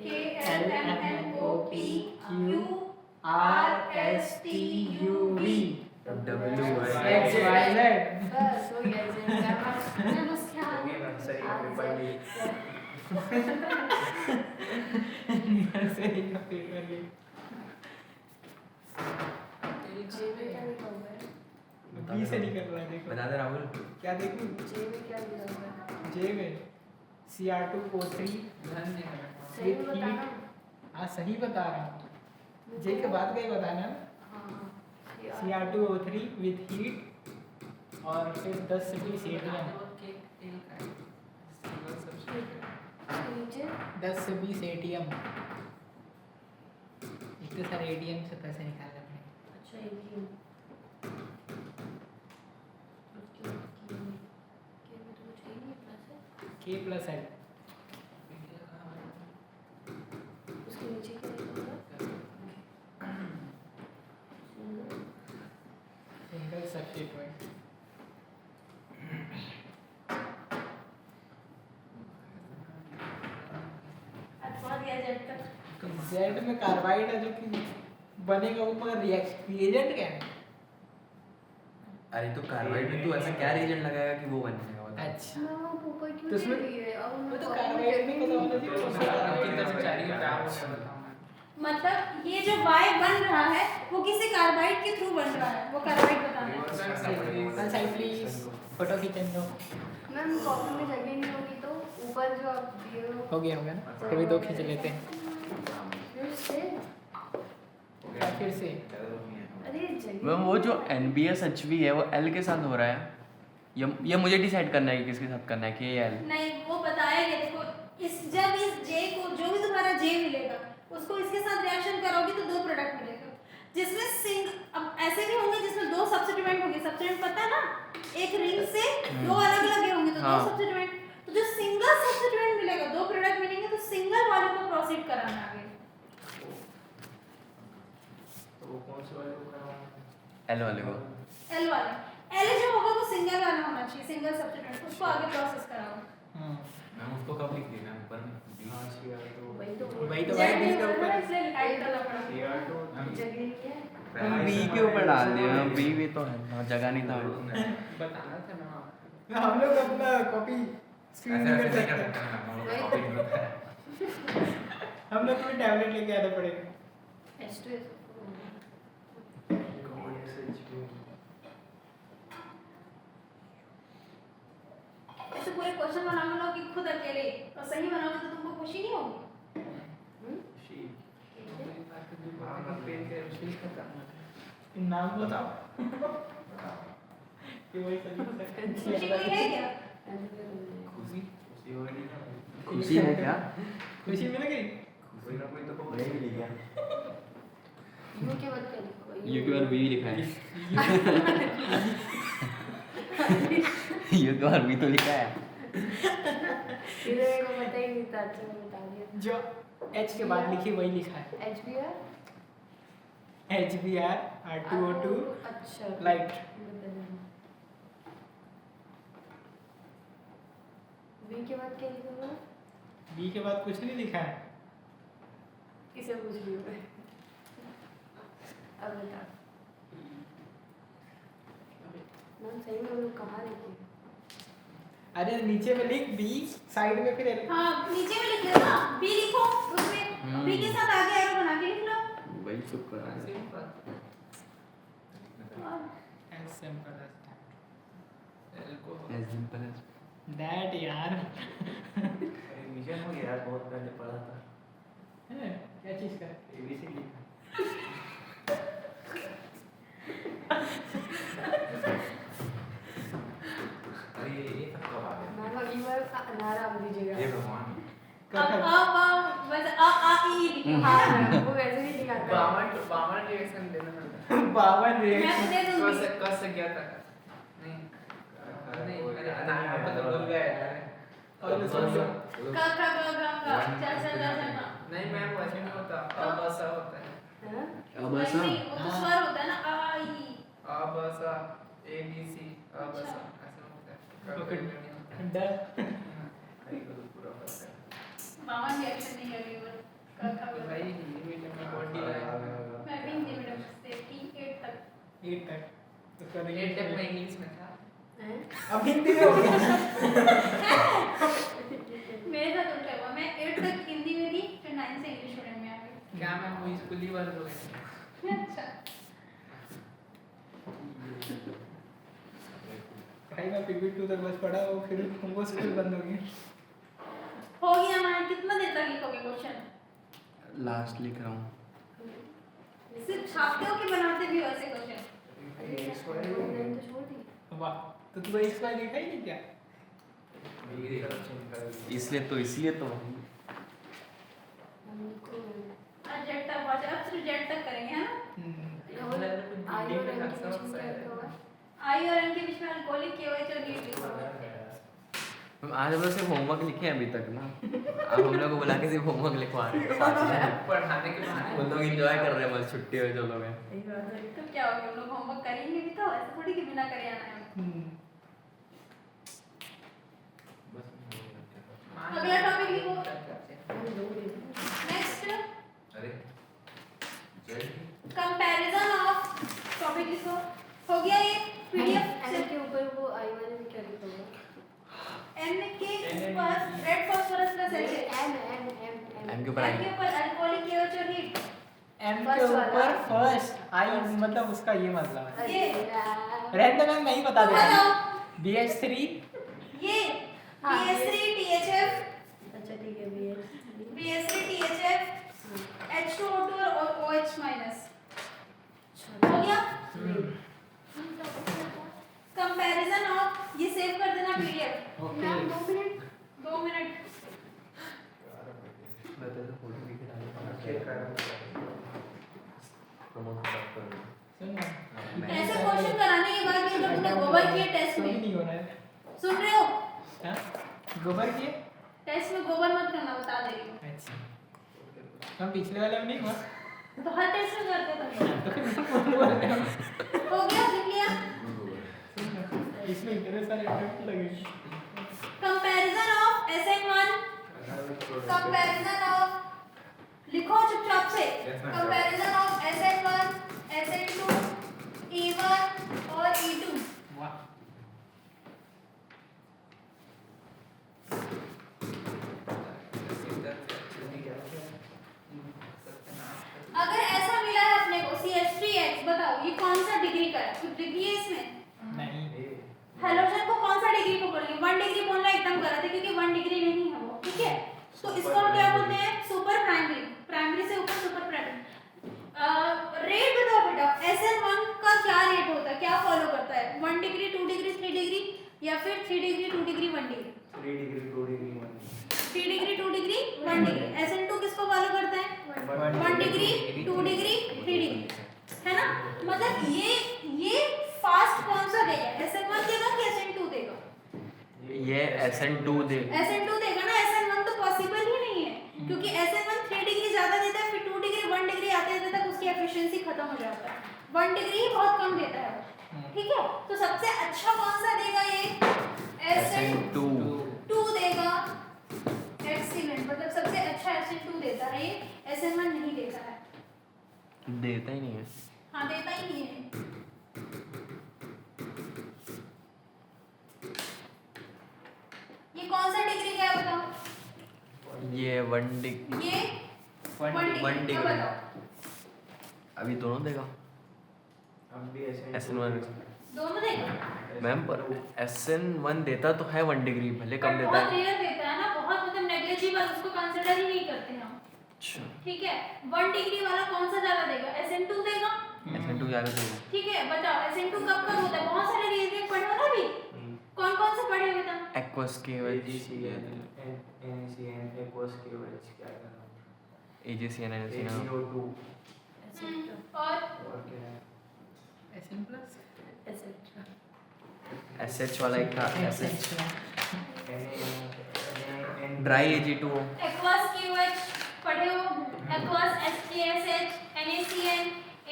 KLMNOP QRSTUV W X Y Z। बस हो गया एग्जाम मैं बस हो गया ना सही पेपर ली। से ही का पेपर ली। जे में क्या लिखा हुआ है? B से निकल रहा है देखो। बता दे राहुल। क्या देखूं? जे में क्या लिखा हुआ है? J में Cr2O3 सही में बताना। हाँ सही बता रहा हूँ। J के बाद का ही बताना। हाँ Cr2O3 with heat और फिर 10 डिग्री सेल्सियस। 10 से 20 एटीएम, इतने सारे एटीएम से पैसे निकालने पड़ेंगे। अच्छा ATM उसके बाद के में तो कुछ है ही नहीं पैसे। K+L उसके नीचे क्या लिखा होगा? Single substituent. अथवा दिया जेड तक जेड में कार्बाइड है जो कि बनेगा वो, मगर रिएजेंट क्या है? अरे तो कार्बाइड में तो ऐसा क्या रिएजेंट लगाएगा कि वो बन जाएगा बता। अच्छा ना वो ऊपर क्यों तो उसमें- दे रही है? अब वो तो कार्बाइड में पता होना चाहिए उसका कितना से चारी का काम होगा। मतलब ये जो Y बन रहा है वो किसी कार्बाइड के थ्रू बन रहा है, वो कार्बाइड बताना है। साइड प्लीज, फोटो खींचने दो। मैम कॉपी में जगह नहीं होगी तो ऊपर जो आप दिए हो गया ना, कभी दो खींच लेते हैं। फिर से अरे जगह मैम वो जो NBS HV है वो L के साथ हो रहा है, ये मुझे डिसाइड करना है कि किसके साथ करना है, कि ये L। नहीं वो बताएंगे, देखो जब इस J को जो भी तुम्हारा J मिलेगा उसको इसके साथ रिएक्शन करोगे तो दो प्रोडक्ट मिलेगा, जिसमें अब ऐसे भी होंगे जिसमें दो सब्स्टिट्यूएंट होंगे। सब्स्टिट्यूएंट पता है ना, एक रिंग से दो अलग अलग होंगे तो दो हाँ। सब्स्टिट्यूएंट। तो जो सिंगल सब्स्टिट्यूएंट मिलेगा, दो प्रोडक्ट मिलेंगे तो सिंगल वाले को प्रोसीड कराना आगे। तो वो कौन से वाले को करवाना? L वाले को। L वाला L जो होगा वो सिंगल वाला होना चाहिए, सिंगल सब्स्टिट्यूएंट, उसको आगे प्रोसेस कराओ। मैम उसको कब लिख देना ऊपर में? हाँ CR तो वही तो वही तो Z भाई नहीं इसके होगा ऊपर ना, इसलिए ऐड करना पड़ा। CR तो जगह नहीं है। हम B के ऊपर डाल दिए, B भी तो है, हाँ, जगह नहीं था। बताना था ना। हम लोग अपना कॉपी स्क्रीन ऐसे में ऐसे कर नहीं कर सकते सकते मैम, हम लोग कॉपी नहीं होता है। हैं। हम लोग को टैबलेट लेके आना पड़ेगा। H2SO4 ऐसे पूरे क्वेश्चन बनाओगे ना कि खुद अकेले और सही बनाओगे तो तुमको खुशी नहीं होगी। नाम बताओ कि वही सही खुशी कोई है क्या? खुशी खुशी हो गई ना। खुशी है क्या? खुशी मिल गई। कोई ना कोई तो नहीं मिली क्या? U के बाद क्या लिखा हुआ? U के बाद B लिखा है। U के बाद B तो लिखा है। ये तो मेरे को पता ही नहीं था, अच्छा मैं बता दिया। जो H के बाद लिखी वही लिखा है। HBr HBr R2O2 अच्छा लाइट। V के बाद क्या लिखा हुआ? B के बाद कुछ नहीं लिखा है। इसे पूछ रही हूँ मैं। अब बता मैम सही में वो लोग कहाँ लिखे? अरे नीचे में लिख B, साइड में फिर L। हाँ नीचे में लिख लो ना, B लिखो उसमें, B के साथ आगे एरो बना के लिख लो। वही चुप कर रहा है। As simple as As simple as that यार। रिवीजन हो गया यार, बहुत पहले पढ़ा था। हैं? क्या चीज़ का? ABCD अरे ये सब कब आ गया? मैम अगली बार नारा दीजिएगा। ये भगवान अब बस आ ई लिखो। हाँ मैम वो वैसे ही दिखाता है। बावन रिएक्शन देना पड़ता है। बावन मैं रिएक्शन। दे दूंगी। कस से क्या था? नहीं अरे आप तो भूल गए यार। और सुनिए का चल नहीं मैम वैसे नहीं होता, अब ऐसा होता है। हाँ? अब ऐसा नहीं वो तो स्वर होता है ना, आ ई। अब ऐसा ABC अब ऐसा ऐसा होता है। Okay done. पूरा पता है। मामा रिएक्शन नहीं है अभी तो भाई हिंदी मीडियम में बहुत ढीला है। मैं भी हिंदी मीडियम से T8 तक। 8 तक उसका 8 तक में इंग्लिश में था। हैं? अब हिंदी में हो गया। मेरे साथ उल्टा हुआ, मैं 8 तक हिंदी में थी, फिर 9 से इंग्लिश मीडियम में आ गई। क्या मैं वो स्कूली वाले लोग हैं। अच्छा भाई मैं PB2 तक बस पढ़ा और फिर हमको स्कूल बंद हो गया। हो गया हमारा, कितना देर तक लिखोगे क्वेश्चन? लास्ट लिख रहा हूँ। सिर्फ छापते हो कि बनाते भी हो ऐसे क्वेश्चन? अरे मैंने तो छोड़ दी। वाह तो तू एक बार देखा ही नहीं क्या? इसलिए तो आज हम लोग सिर्फ होमवर्क लिखे हैं अभी तक ना। अब हम लोग को बुला के सिर्फ होमवर्क लिखवा रहे हैं साथ में। पढ़ाने के बहाने वो लोग एंजॉय कर रहे हैं, बस छुट्टी हो जो लोग हैं। तो क्या हो गया, हम लोग होमवर्क करेंगे भी तो, ऐसा थोड़ी कि बिना करे आना है। बस अगला टॉपिक लिखो। हम लोग नेक्स्ट अरे जेड कंपैरिजन ऑफ, टॉपिक लिखो। हो गया ये पीडीएफ एन के ऊपर वो आई वाले में क्या लिखा हुआ एन के ऊपर रेड फास्फोरस का सेल है। एम के ऊपर एन के आई। ऊपर अल्कोहलिक केओच और हीट। एम के ऊपर फर्स्ट आई मतलब उसका ये मतलब है ये रैंडम मैं ही बता तो देता बताओ, हूँ BH3 ये हाँ, BH3 THF, अच्छा ठीक है BH3 THF, H2O2 और OH माइनस। हो गया कंपैरिजन ऑफ, ये सेव कर देना पीडीएफ। Ma'am 2 minute 2 minute. मैं तो फोटो भी खिला चेक कर प्रमोट कर रहा सुन ना ऐसे क्वेश्चन कराने के बाद ये जब तूने गोबर किए टेस्ट कोई में, नहीं हो रहा है सुन रहे हो, हाँ? गोबर के टेस्ट में गोबर मत करना, बता दे रही हूँ। अच्छा हम पिछले वाले में नहीं हुआ तो हर टेस्ट में करते थे। तो फिर मैं बोल रहा हूँ हो गया, लिख लिया। सुन ना, इसमें इतने सारे इफेक्ट लगे comparison of SN1, comparison of, लिखो चुपचाप से। Comparison of SN1, SN2, E1 और E2। वाह अगर ऐसा मिला है अपने को CH3X, बताओ ये कौन सा डिग्री का है? कुछ डिग्री है इसमें? नहीं हेलोजन को कौन सा डिग्री को बोलेंगे? 1 डिग्री बोलना एकदम गलत है क्योंकि 1 डिग्री नहीं है वो, ठीक है? तो इसको हम क्या बोलते हैं? सुपर प्राइमरी, प्राइमरी से ऊपर सुपर प्राइमरी। रेट बताओ बेटा, SN1 का क्या रेट होता है, क्या फॉलो करता है? 1 डिग्री, 2 डिग्री, 3 डिग्री या फिर 3 degree, 2 degree, 1 degree? 3 degree 2 degree 1 3 degree, 2 degree, 1 degree. SN2 किसको फॉलो करता है? 1 डिग्री, 2 डिग्री, 3 डिग्री, है ना? मतलब ये फास्ट कौन सा देगा? SN1 देगा कि SN2 देगा? ये SN2 दे। SN2 देगा ना, SN1 तो पॉसिबल ही नहीं है क्योंकि SN1 3 डिग्री ज्यादा देता है, फिर 2 डिग्री 1 डिग्री आते तक उसकी एफिशिएंसी खत्म हो जाता है। 1 डिग्री ही बहुत कम देता है वो, ठीक है? तो सबसे अच्छा कौन सा देगा ये? SN2 देगा। एक्सीलेंट, मतलब सबसे अच्छा SN2 देता है ये, SN1 नहीं देता है। देता ही नहीं है। हाँ, देता ही नहीं है। ये कौन सा डिग्री का है बताओ? ये 1 डिग्री। ये 1 1 डिग्री का डिग्री। बताओ। अभी दोनों देगा हम भी SN1। दोनों देगा। मैम पर SN1 देता तो है 1 डिग्री, भले कम देता बहुत है। रेयर देता है ना, बहुत मतलब नेग्लिजिबल, उसको कंसीडर ही नहीं करते हम, अच्छा ठीक है? 1 डिग्री वाला कौन सा ज्यादा देगा? SN2 देगा, SN2 ज्यादा देगा। ठीक है? बताओ SN2 कब कब होता है? बहुत सारे रिएजेंट पढ़े हो ना अभी, कौन कौन से पढ़े हुए थे? Aqueous KOH AgCl NaCN aqueous KOH क्या है नाम? AgCN NaCN AgO2 और क्या है? SN प्लस एसेट्रा SH वाला एक था SH Na dry Ag2O। Aqueous KOH पढ़े हो? एक्वास HKSH, NaCN,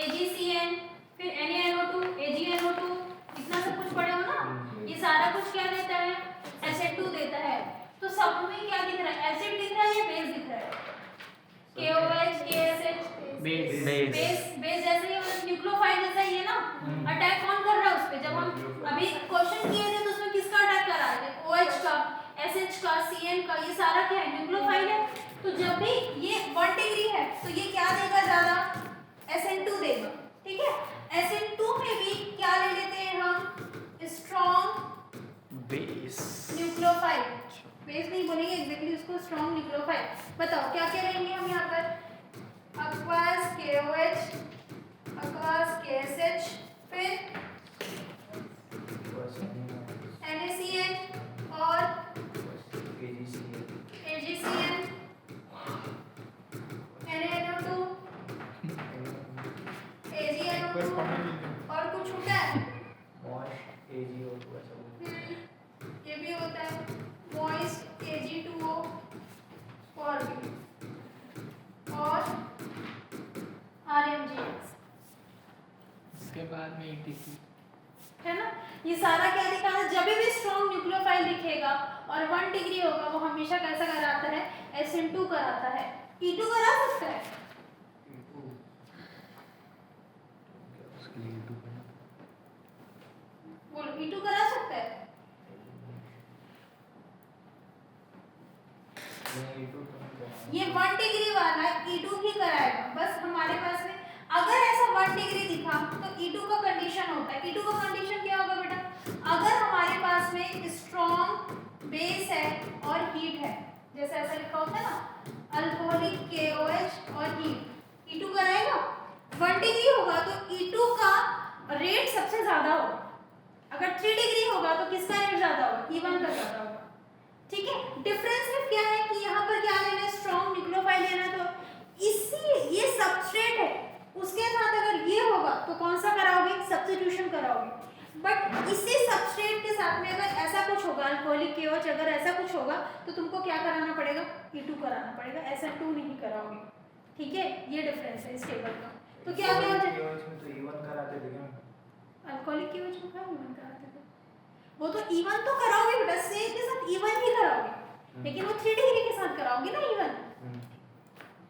AgCN, फिर NaNO2, AgNO2, इतना सब कुछ पढ़े हो ना? ये सारा कुछ क्या देता है? SN2 देता है। तो सब में क्या दिख रहा है? एसिड दिख रहा है या बेस दिख रहा है? KOH, KSH, बेस बेस जैसे ही, मतलब न्यूक्लियोफाइल जैसा ही है ना? अटैक कौन कर रहा है उस पे? जब हम अभी क्वेश्चन किए थे तो उसमें किसका अटैक कर रहा है? OH का, SH का, CN का, ये सारा क्या है? न्यूक्लियोफाइल है। तो जब भी ये 1 डिग्री है तो ये क्या देगा ज्यादा? SN2 देगा, ठीक है? SN2 में भी क्या ले लेते हैं हम? Strong base. न्यूक्लियोफाइल। बेस नहीं बोलेंगे एग्जैक्टली उसको, स्ट्रॉन्ग न्यूक्लियोफाइल। बताओ क्या क्या लेंगे हम यहाँ पर? aqueous KOH, aqueous KSH, फिर NaCN और AgCN, NaNO2, AgNO2 और कुछ छूटा है? AgO2 ऐसा ये भी होता है। उसके बाद में ETC है ना। ये सारा क्या दिखाता है, जब भी स्ट्रॉन्ग न्यूक्लियोफाइल दिखेगा और 1 डिग्री होगा वो हमेशा कैसा कराता है, SN2 कराता है। E2 करा सकता है, उसके लिए यूट्यूब पर बोलो E2 करा सकता है। ये 1 डिग्री वाला E2 ही कराएगा, बस हमारे पास में अगर ऐसा 1 डिग्री दिखा तो E2 का कंडीशन होता है। E2 का कंडीशन क्या होगा बेटा, अगर हमारे पास में स्ट्रॉन्ग बेस है और हीट है, जैसे ऐसा लिखा होता है ना अल्कोहलिक KOH और हीट, E2 कराएगा। 1 डिग्री होगा तो E2 का रेट सबसे ज्यादा होगा, अगर 3 डिग्री होगा तो किसका रेट ज्यादा होगा, E1 का ज्यादा होगा। ठीक है, डिफरेंस सिर्फ क्या है कि यहाँ पर क्या लेना है, स्ट्रॉन्ग न्यूक्लियोफाइल लेना है। तो इसी ये सबस्ट्रेट है, उसके साथ अगर ये होगा तो कौन सा कराओगे, सब्स्टिट्यूशन कराओगे। बट इसी सबस्ट्रेट के साथ में अगर ऐसा कुछ होगा, अल्कोहलिक KOH अगर ऐसा कुछ होगा तो तुमको क्या कराना पड़ेगा, E2 कराना पड़ेगा, SN2 नहीं कराओगे। ठीक है, ये डिफरेंस है इस टेबल का। तो क्या क्या हो जाएगा, तो E1 कराते थे क्या? अल्कोहलिक KOH में क्या E1 कराते थे, वो तो E1 तो कराओगे बेटा, सेम के साथ E1 ही कराओगे, लेकिन वो 3 डिग्री के साथ कराओगे ना E1।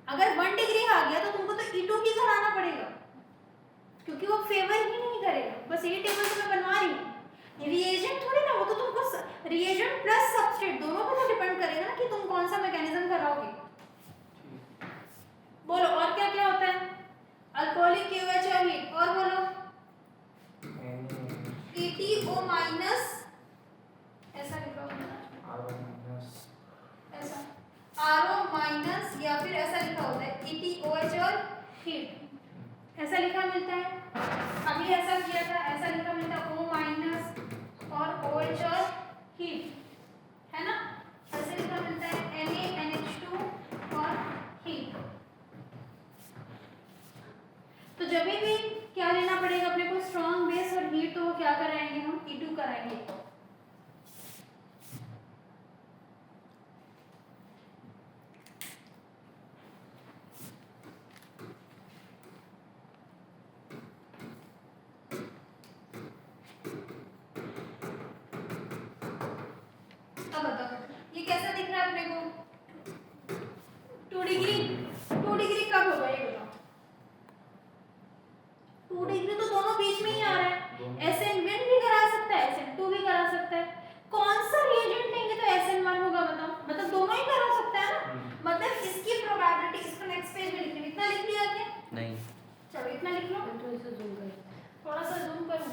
अगर 1 डिग्री आ गया तो तुमको तो E2 ही कराना पड़ेगा, क्योंकि वो फेवर ही नहीं करेगा। बस ये टेबल तो मैं बनवा रही हूँ, रिएजेंट थोड़ी ना, वो तो तुमको रिएजेंट प्लस सबस्ट्रेट दोनों पे तो डिपेंड करेगा ना कि तुम कौन सा मैकेनिज्म कराओगे। बोलो और क्या क्या होता है, अल्कोहलिक KOH और हीट, और बोलो ETO माइनस, ऐसा लिखा होता है ऐसा RO माइनस, या फिर ऐसा लिखा होता है ETOH और हीट, ऐसा लिखा मिलता है। अभी ऐसा किया था, ऐसा लिखा मिलता है O माइनस और OH और हीट, है ना, ऐसे लिखा मिलता है NaNH2 और हीट। तो जब भी क्या लेना पड़ेगा अपने को, स्ट्रॉन्ग बेस और हीट, तो वो क्या कराएंगे, हम E2 कराएंगे। अब बताओ ये कैसा दिख रहा है अपने को, 2 डिग्री, 2 डिग्री कब होगा ये बताओ, 2 डिग्री तो दोनों बीच में ही आ रहा है। SN1 भी करा सकता है, SN2 भी करा सकता है, कौन सा रिएजेंट लेंगे तो SN1 होगा बताओ, मतलब दोनों ही करा सकता है ना। मतलब इसकी प्रोबेबिलिटी, इसको नेक्स्ट पेज में लिखने, इतना लिख लिया क्या, नहीं, चलो इतना लिख लो, तो इसे जूम कर, थोड़ा सा जूम करूं,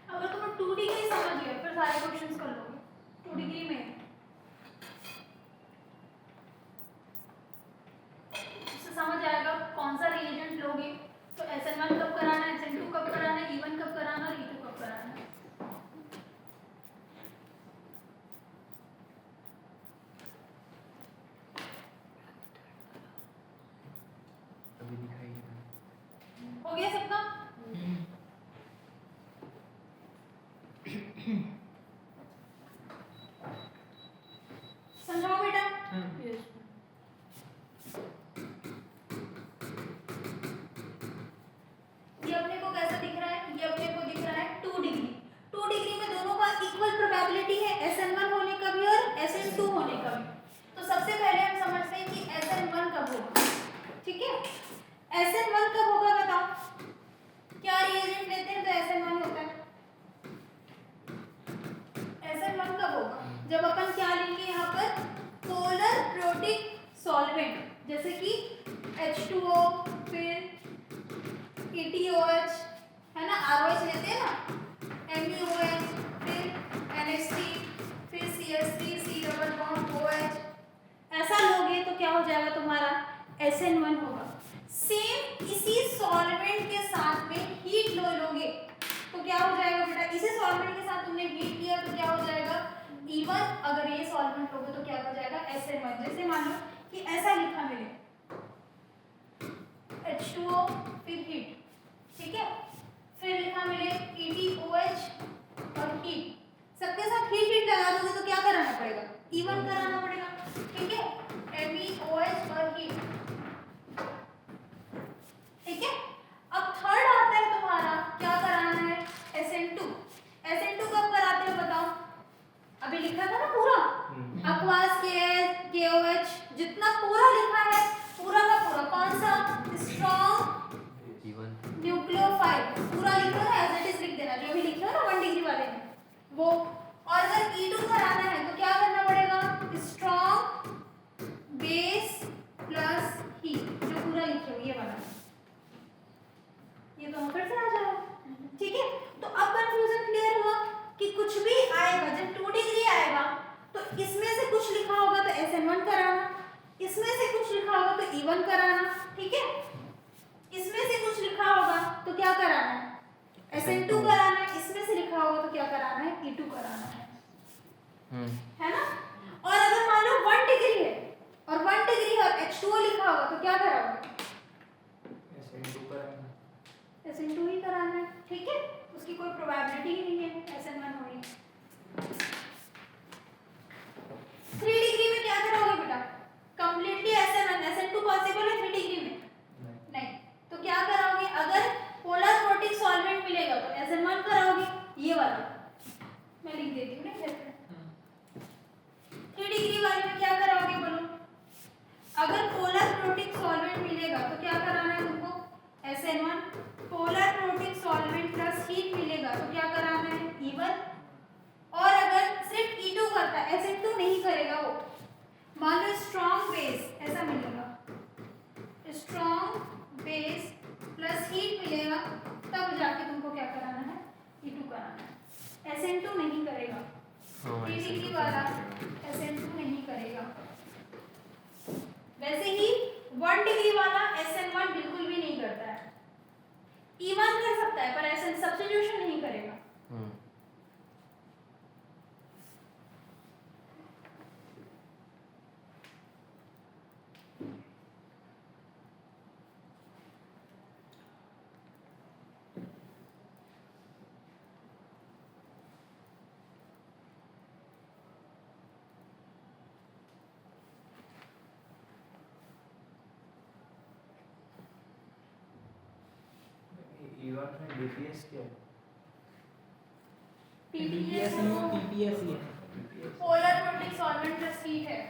अगर तुम 2 डिग्री समझ गए फिर सारे क्वेश्चंस कर लोगे 2 डिग्री में। इससे समझ आएगा कौन सा रिएजेंट लोगे, तो SN1 कब कराना है, SN2 कब कराना है, E1 कब कराना है और E2 कब कराना है। अभी दिखाई देता। हो गया सबका, समझाओ बेटा। यस ये अपने को कैसा दिख रहा है, ये अपने को दिख रहा है 2 डिग्री, 2 डिग्री में दोनों का इक्वल प्रोबेबिलिटी है, SN1 होने का भी और SN2 होने का भी। तो सबसे पहले हम समझते हैं कि SN1 कब होगा। ठीक है, SN1 कब होगा बताओ, क्या रिएजेंट लेते हैं तो SN1 होता है। SN1 कब होगा, जब अपन क्या लेंगे यहाँ पर, पोलर प्रोटिक सॉल्वेंट, जैसे कि H2O, फिर ETOH, है ना, ROH लेते हैं ना, MeOH, फिर NH3, फिर CH3, C double bond OH, ऐसा लोगे तो क्या हो जाएगा तुम्हारा SN1 होगा। सेम इसी सॉल्वेंट के साथ में हीट लोगे तो क्या हो जाएगा बेटा, इसी सॉल्वेंट के साथ तुमने हीट लिया तो क्या हो जाएगा E1, अगर ये सॉल्वेंट लोगे तो क्या हो जाएगा SN1। जैसे मान लो कि ऐसा लिखा मिले H2O फिर हीट, ठीक है, फिर लिखा मिले EtOH और हीट, सबके साथ हीट लगा दोगे तो क्या कराना पड़ेगा, E1 कराना पड़ेगा, ठीक है, MEOH और हीट, ठीक है। अब थर्ड आता है तुम्हारा क्या कराना है, SN2। SN2 कब कराते हैं बताओ, अभी लिखा था ना पूरा, अक्वास KOH जितना पूरा लिखा है पूरा का पूरा, कौन सा, स्ट्रॉन्ग न्यूक्लियोफाइल पूरा लिखो ना, एज इट इज लिख देना, जो भी लिखे हो ना 1 डिग्री वाले में वो। और अगर E2 कराना है तो क्या करना पड़ेगा, स्ट्रॉन्ग बेस प्लस हीट, जो पूरा लिखे हो ये वाला, ये तो फिर से आ जाएगा, ठीक है। तो अब कंफ्यूजन क्लियर हुआ कि कुछ भी आएगा जब 2 डिग्री आएगा तो इसमें से कुछ लिखा होगा तो SN1 कराना, इसमें से कुछ लिखा होगा तो E1 कराना, ठीक है, इसमें से कुछ लिखा होगा तो क्या कराना है, SN2 कराना है, इसमें से लिखा होगा तो क्या कराना है, E2 कराना है ना। और अगर मान लो 1 डिग्री है और 1 डिग्री और H2O लिखा होगा तो क्या कराओगे, SN2 ही कराना है, ठीक है, उसकी कोई प्रोबेबिलिटी ही नहीं है SN1 होगी। 3 डिग्री में क्या करोगे बेटा, कंप्लीटली SN1, SN2 पॉसिबल है 3 डिग्री में, नहीं, तो क्या करोगे, अगर पोलर प्रोटिक सॉल्वेंट मिलेगा तो SN1 कराओगे, ये वाला मैं लिख देती हूँ ना, 3 डिग्री वाले में क्या कराओगे बोलो, अगर पोलर प्रोटिक सॉल्वेंट मिलेगा तो क्या कराना है तुमको, SN1, polar protic solvent plus heat मिलेगा तो क्या कराना है, E1, और अगर सिर्फ E2 करता है, SN2 नहीं करेगा वो, मान लो स्ट्रॉन्ग बेस ऐसा मिलेगा, स्ट्रॉन्ग बेस प्लस हीट मिलेगा, तब जाके तुमको क्या कराना है, E2 कराना है, SN2 नहीं करेगा, 3 डिग्री वाला SN2 नहीं करेगा। वैसे ही 1 डिग्री वाला SN1 बिल्कुल भी नहीं करता है, E1 कर सकता है पर SN सब्स्टिट्यूशन नहीं करेगा। E1 में DPS क्या है? TPS नहीं है, TPS ही है। Polar protic solvent plus heat है।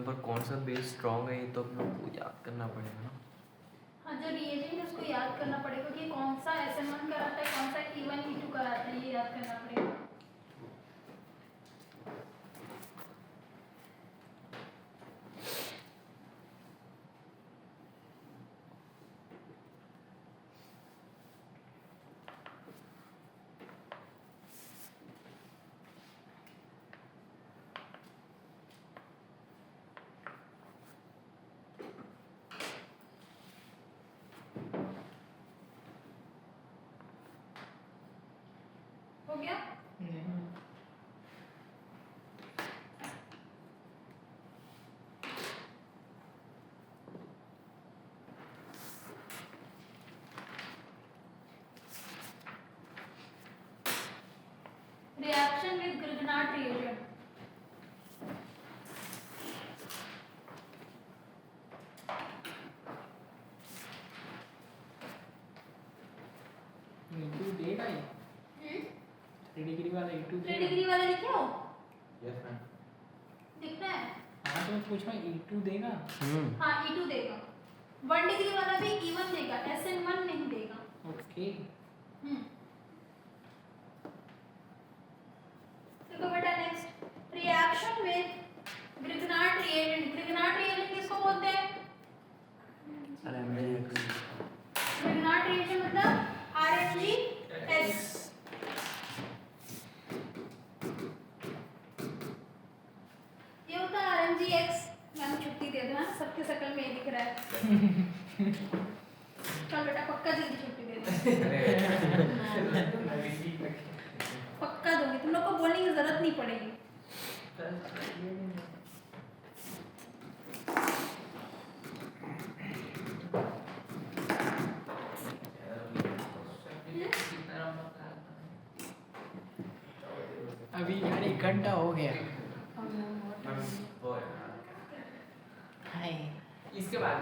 पर कौन सा बेस स्ट्रॉन्ग है ये तो अपने को याद करना पड़ेगा ना। हाँ, जो रिएजेंट है उसको याद करना पड़ेगा कि कौन सा SN1 कराता है, कौन सा E1 E2 कराता है, ये याद करना पड़ेगा। हो गया? Reaction with Grignard reagent. E2 देगा ये 3 डिग्री वाला E2 3 डिग्री वाला लिखे हो? यस मैम दिखना है? हाँ तो मैं पूछ रहा हूँ E2 देगा? हाँ E2 देगा। 1 डिग्री वाला भी E1 देगा, SN1 नहीं देगा। ओके। देखो बेटा next, reaction with Grignard reagent. Grignard reagent किसको बोलते हैं? अरे MgX ग्रिग्नार्ड रिएजेंट मतलब RMgX। ये होता है RMgX। मैम छुट्टी दे दो, हाँ सबके शकल में ये दिख रहा है। चल बेटा पक्का जल्दी छुट्टी दे दो। पक्का दूंगी, तुम लोग को बोलने की जरूरत नहीं पड़ेगी। अभी यार 1 घंटा हो गया। हाय। इसके बाद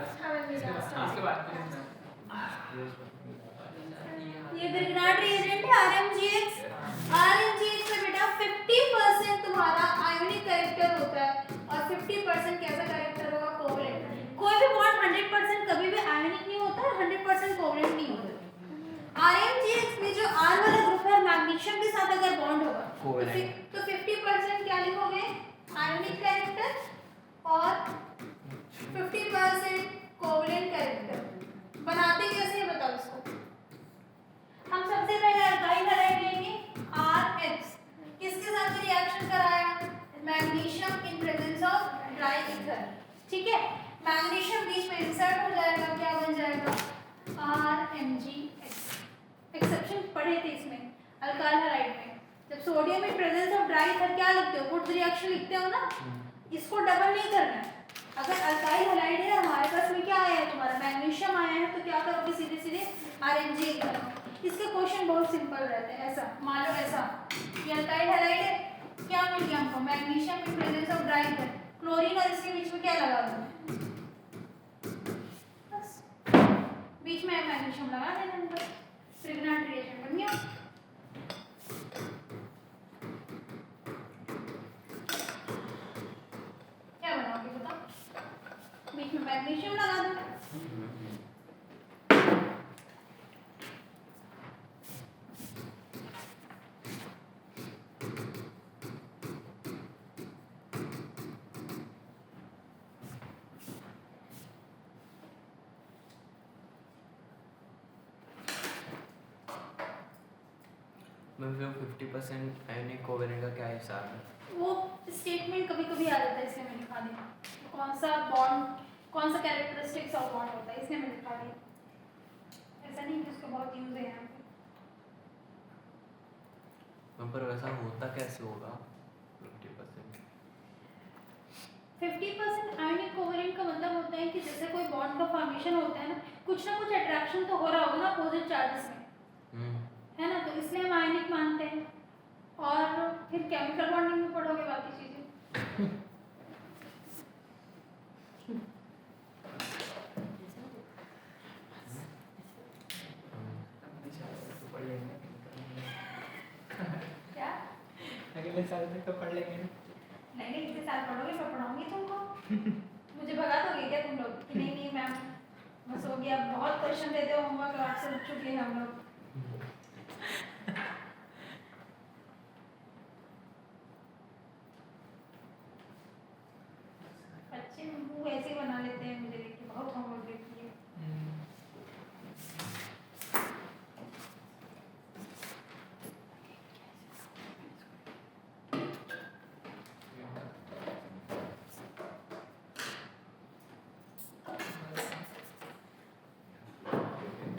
इसके बाद ये ग्रिग्नार्ड रिएजेंट है RMgX। RMgX में बेटा 50% तुम्हारा आयोनिक कैरेक्टर होता है और 50% कैसा कैरेक्टर होगा? कोवलेंट। कोई भी बॉन्ड 100% कभी भी आयोनिक नहीं होता और 100% कोवलेंट नहीं होता। RMgX में जो R वाला ग्रुप है मैग्नीशियम के साथ अगर बॉन्ड होगा तो 50% क्या लिखोगे? आयोनिक कैरेक्टर और 50% कोवलेंट कैरेक्टर। बनाते कैसे है बताओ इसको? हम सबसे पहले अल्काइल हैलाइड लेंगे RH। किसके साथ रिएक्शन कराया? Magnesium in presence of dry ether. ठीक है, मैग्नीशियम बीच में इंसर्ट हो जाएगा, क्या बन जाएगा? RMgX। एक्सेप्शन पढ़े थे इसमें अल्काइल हैलाइड में, जब sodium in presence of dry ether क्या लिखते हो? वुड्स रिएक्शन लिखते हो ना। इसको डबल नहीं करना है। अगर अल्काइल हैलाइड है हमारे पास में क्या आया है? तुम्हारा मैग्नीशियम आया है, तो क्या करोगे? सीधे सीधे RMgX करोगे। इसके क्वेश्चन बहुत सिंपल रहते हैं। ऐसा मान लो, ऐसा ये अल्काइल हैलाइड है, क्या मिल गया हमको? Magnesium in presence of dry ether. Chlorine और इसके बीच में क्या लगा दो? बस बीच में मैग्नीशियम लगा देना, बस ग्रिग्नार्ड रिएजेंट बन गया। क्या बनाओगे बताओ? बीच में मैग्नीशियम लगा दो। मैम 50% आयोनिक कोवेलेंट का क्या हिसाब है? वो स्टेटमेंट कभी कभी आ जाता है, इसलिए मैं लिखा दी। कौन सा बॉन्ड, कौन सा कैरेक्टरिस्टिक्स ऑफ बॉन्ड होता है, इसलिए मैं लिखा दी। ऐसा नहीं कि उसका बहुत यूज है यहाँ पे। मैम पर वैसा होता कैसे होगा 50%? 50% आयोनिक कोवेलेंट का मतलब होता है कि जैसे कोई बॉन्ड का फॉर्मेशन होता है ना, कुछ अट्रैक्शन तो हो रहा होगा ना अपोजिट चार्जेस में, है ना, तो इसलिए हम आयनिक मानते हैं। और फिर केमिकल बॉन्डिंग में पढ़ोगे बाकी चीजें। क्या? अगले साल में तो पढ़ लेंगे ना। नहीं इतने साल पढ़ोगे, मैं पढ़ाऊंगी तुमको। मुझे भगा दोगे क्या तुम लोग कि नहीं नहीं मैम बस हो गया, बहुत क्वेश्चन देते हो, होमवर्क आज से छुट्टी है हम लोग। बच्चे मुंह ऐसे बना लेते हैं मुझे देख के, बहुत होमवर्क देती है।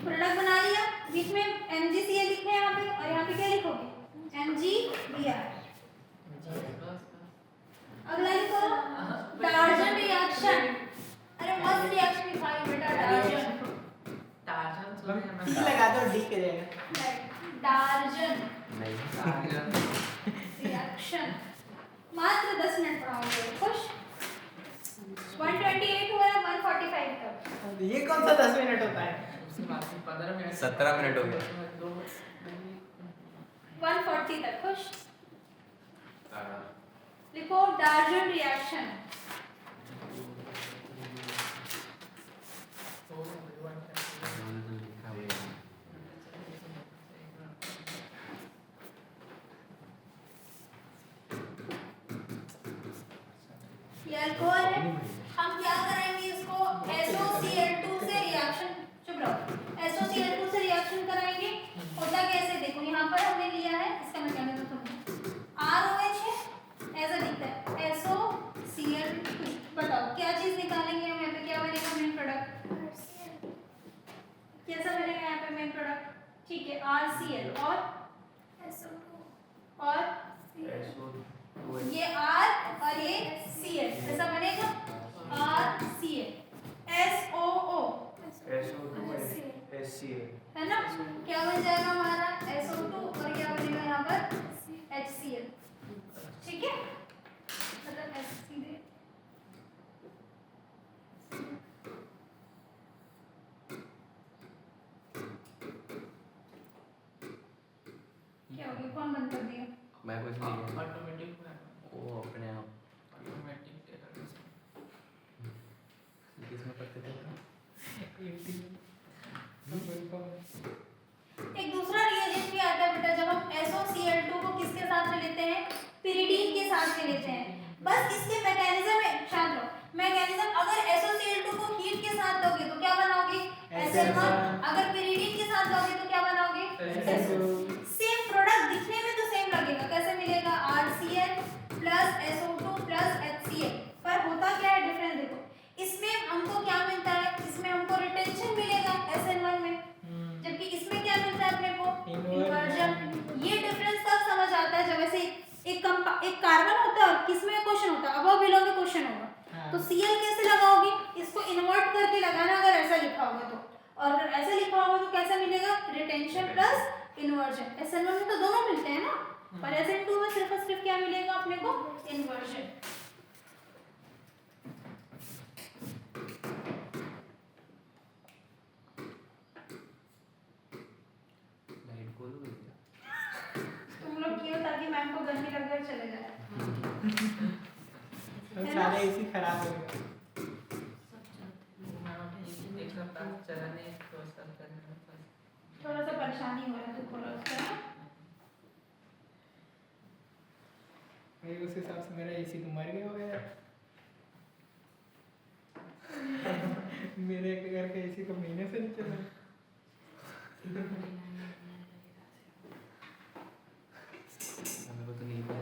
प्रोडक्ट बना लिया, बीच में MgCl लिखे हैं यहाँ पे, और यहाँ पे क्या लिखोगे? MgBr। अगला लिखो डार्जन रिएक्शन। अरे मस्त रिएक्शन लिखा है बेटा, डार्जन। डी लगा दो, डी के जाएगा। डार्जन नहीं रिएक्शन। मात्र 10 मिनट पढ़ाओगे, खुश? 128 हुआ है 145 तक। ये कौन सा 10 मिनट होता है? 15 मिनट 17 मिनट हो गया। 140 तक, खुश? लिखो डार्जन रिएक्शन। ये अल्कोहल है, हम क्या कराएंगे इसको SOCl2 से रिएक्शन, चुप रहो, SOCl2 से रिएक्शन कराएंगे। होता कैसे देखो, यहाँ पर हमने लिया है, इसका मैकेनिज्म समझो। ROH है, ऐसा दिखता है SOCl2। बताओ क्या चीज निकालेंगे हम यहाँ पे, क्या बनेगा मेन प्रोडक्ट, कैसा बनेगा यहाँ पे मेन प्रोडक्ट? ठीक है, RCl और SO2 और ये R और ये Cl, ऐसा बनेगा RCl SOO है ना। क्या बन जाएगा हमारा SO2 और क्या बनेगा यहाँ पर HCl। ठीक है, मतलब सीधे क्या हो गया, कौन बंद कर दिया? मैं कुछ नहीं किया, ऑटोमेटिक वो अपने आप। ऑटोमेटिक किसमें करते थे? एक दूसरा रिएजेंट भी आता है बेटा, जब हम SOCl2 को किसके साथ में लेते हैं, पिरिडीन के साथ में लेते हैं। बस इसके मैकेनिज्म है, शांत रहो, मैकेनिज्म, अगर SOCl2 को हीट के साथ दोगे तो क्या बनाओगे SN1, अगर पिरिडीन के साथ दोगे तो क्या बनाओगे SO2। सेम प्रोडक्ट दिखने में तो सेम लगेगा, कैसे मिलेगा RCl plus SO2 plus HCl, पर होता क्या है डिफरेंस देखो, इसमें हमको क्या मिलता है, इसमें हमको रिटेंशन मिलेगा SN1 में, जबकि इसमें क्या मिलता है अपने को इन्वर्जन। ये डिफरेंस तब समझ आता है जब ऐसे एक कार्बन होता है और किसमें क्वेश्चन होता है, अबव बिलो में क्वेश्चन होगा, तो Cl कैसे लगाओगे, इसको इन्वर्ट करके लगाना अगर ऐसा लिखा होगा तो, और अगर ऐसा लिखा होगा तो कैसा मिलेगा, रिटेंशन प्लस इन्वर्जन। SN1 में तो दोनों मिलते हैं ना, पर SN2 में सिर्फ और सिर्फ क्या मिलेगा अपने को, इन्वर्जन। लाइट को दो तुम लोग क्यों, ताकि मैम को गर्मी लग कर चले जाए। सारे इसी खराब हो गए। एक सप्ताह चलाने तो सब करना थोड़ा सा परेशानी हो रहा है तो थोड़ा उसका मेरे उस हिसाब से मेरा एसी तो मर गया हो गया। मेरे घर का एसी तो महीने से नहीं चला। हमें को तो नहीं पता।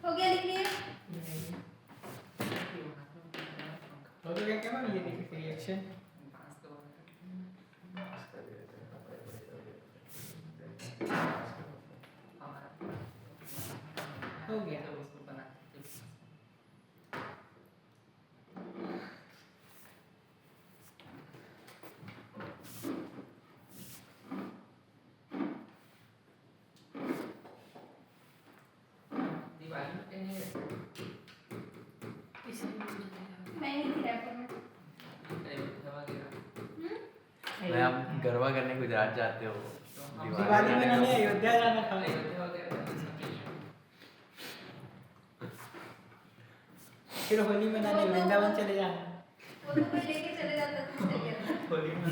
हो गया, लिख लिए। तो क्या क्या मैम, ये देखिए रिएक्शन हो गया। मैं ही थी रैपर में। मैं आप गरबा करने गुजरात जाते हो, दिवाली में नहीं अयोध्या जाना था। फिर होली में नानी वृंदावन चले जाना। वो तो कोई लेके चले जाता, तुम चले जाते। होली में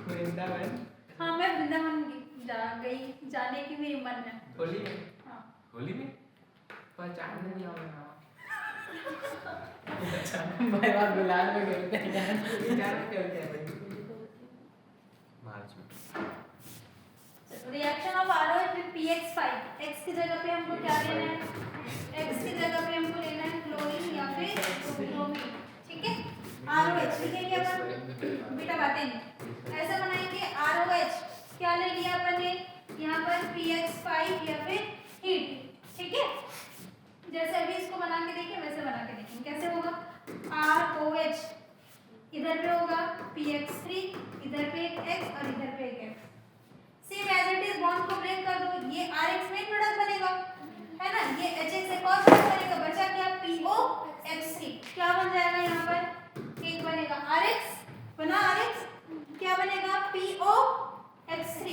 वृंदावन। हाँ, मैं वृंदावन गई, जाने की मेरी मन है। होली में हाँ, होली में पहचान नहीं आऊंगा भाई बात गुलाल में खेलते हैं। मार्च में reaction of ROH with PX5। X की जगह पे हमको क्या लेना है, X की जगह पे हमको लेना है क्लोरीन या फिर ब्रोमीन। ठीक है, ROH लिखेंगे अपन, बेटा बातें नहीं ऐसे बनाएंगे। ROH क्या ले लिया अपन ने यहाँ पर, PX5 या फिर हीट। ठीक है, जैसे अभी इसको बना के देखें वैसे बना के देखें, कैसे होगा, ROH इधर पे होगा PX3, इधर पे एक X और इधर पे एक X। Same as it is bond को ब्रेक कर दो, ये RH में एक प्रोडक्ट बनेगा, है ना, ये HX एक और प्रोडक्ट बनेगा, बचा क्या POX3, क्या बन जाएगा यहाँ पर, एक बनेगा RX, बना RX, क्या बनेगा POX3,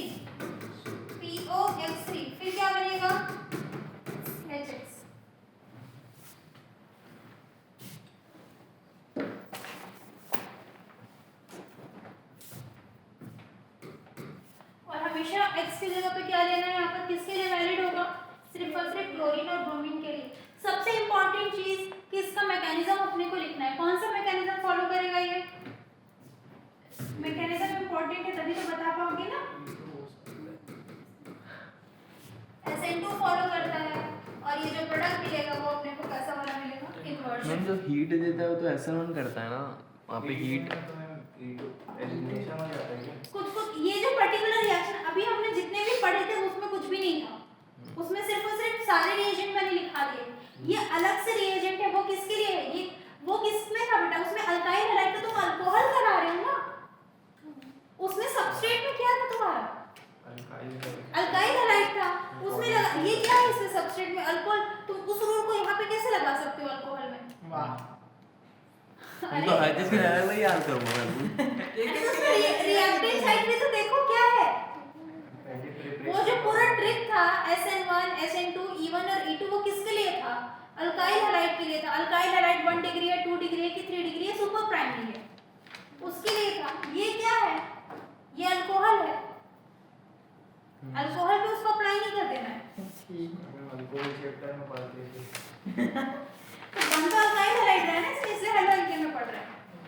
फिर क्या बनेगा HX। और हमेशा X की जगह पे क्या लेना है यहाँ पर, किसके लिए वैलिड होगा, सिर्फ और सिर्फ क्लोरीन और ब्रोमीन के लिए। सबसे इंपॉर्टेंट चीज कि इसका मैकेनिज्म अपने को लिखना है, कौन सा मैकेनिज्म फॉलो करेगा, ये मैकेनिज्म इंपॉर्टेंट है तभी तो बता पाओगे ना। SN2 फॉलो करता है और ये जो प्रोडक्ट मिलेगा वो अपने को कैसा वाला मिलेगा, इन्वर्जन। जो हीट देता है वो तो SN1 करता है ना, वहाँ पे हीट एलिमिनेशन हो जाता है क्या? कुछ ये जो पर्टिकुलर रिएक्शन अभी हमने जितने भी पढ़े थे उसमें कुछ भी नहीं था, उसमें सिर्फ और सिर्फ सारे रिएजेंट मैंने लिखा दिए। ये अलग से रिएजेंट है, वो किसके लिए है, ये वो किसमें था बेटा, उसमें अल्काइल हैलाइड तो तुम अल्कोहल करा रहे हो ना, उसमें सबस्ट्रेट में क्या था तुम्हारा, अल्काइल हैलाइड था, उसमें लगा, ये क्या है इसमें सबस्ट्रेट में अल्कोहल, तुम उस रूल को यहाँ पे कैसे लगा सकते हो अल्कोहल में। वाह, हम तो हर चीज के लिए वही याद करूंगा मैं। अरे तो उसमें रिएक्टेंट साइड में तो देखो क्या है, वो जो पूरा ट्रिक था SN1, SN2, E1 और E2 वो किसके लिए था, अल्काइल हैलाइड के लिए था। अल्काइल हैलाइड 1 डिग्री है, 2 डिग्री है कि 3 डिग्री है, सुपर प्राइमरी है, उसके लिए था। ये क्या है, ये अल्कोहल है, अल्कोहल पे उसको अप्लाई नहीं कर देना है। अल्कोहल चैप्टर में पढ़ते थे। तो बन तो अल्काइल हैलाइड है ना, इसलिए हाइड्रोकेन में पढ़ रहा है,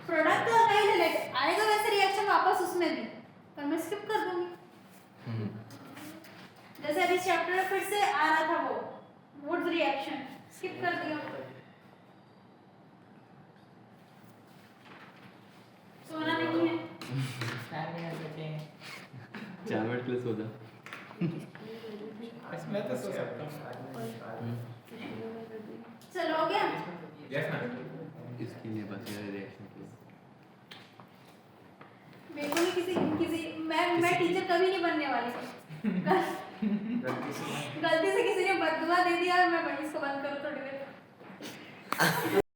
प्रोडक्ट तो अल्काइल हैलाइड आएगा वैसे रिएक्शन वापस उसमें भी, पर मैं स्किप कर दूंगी। जैसे अभी चैप्टर में फिर से आ रहा था वो वुड्स रिएक्शन, स्किप कर दिया। सोना नहीं है, 4 मिनट बचे हैं, 4 मिनट के लिए सो जा। इसमें तो सो सकता हूँ। चलो हो गया। Yes ma'am. इसके लिए बस ये रिएक्शन के लिए मेरे को नहीं किसी मैं टीचर कभी नहीं बनने वाली थी। गलती से किसी ने बददुआ दे दिया और मैं इसको बंद करूँ थोड़ी देर।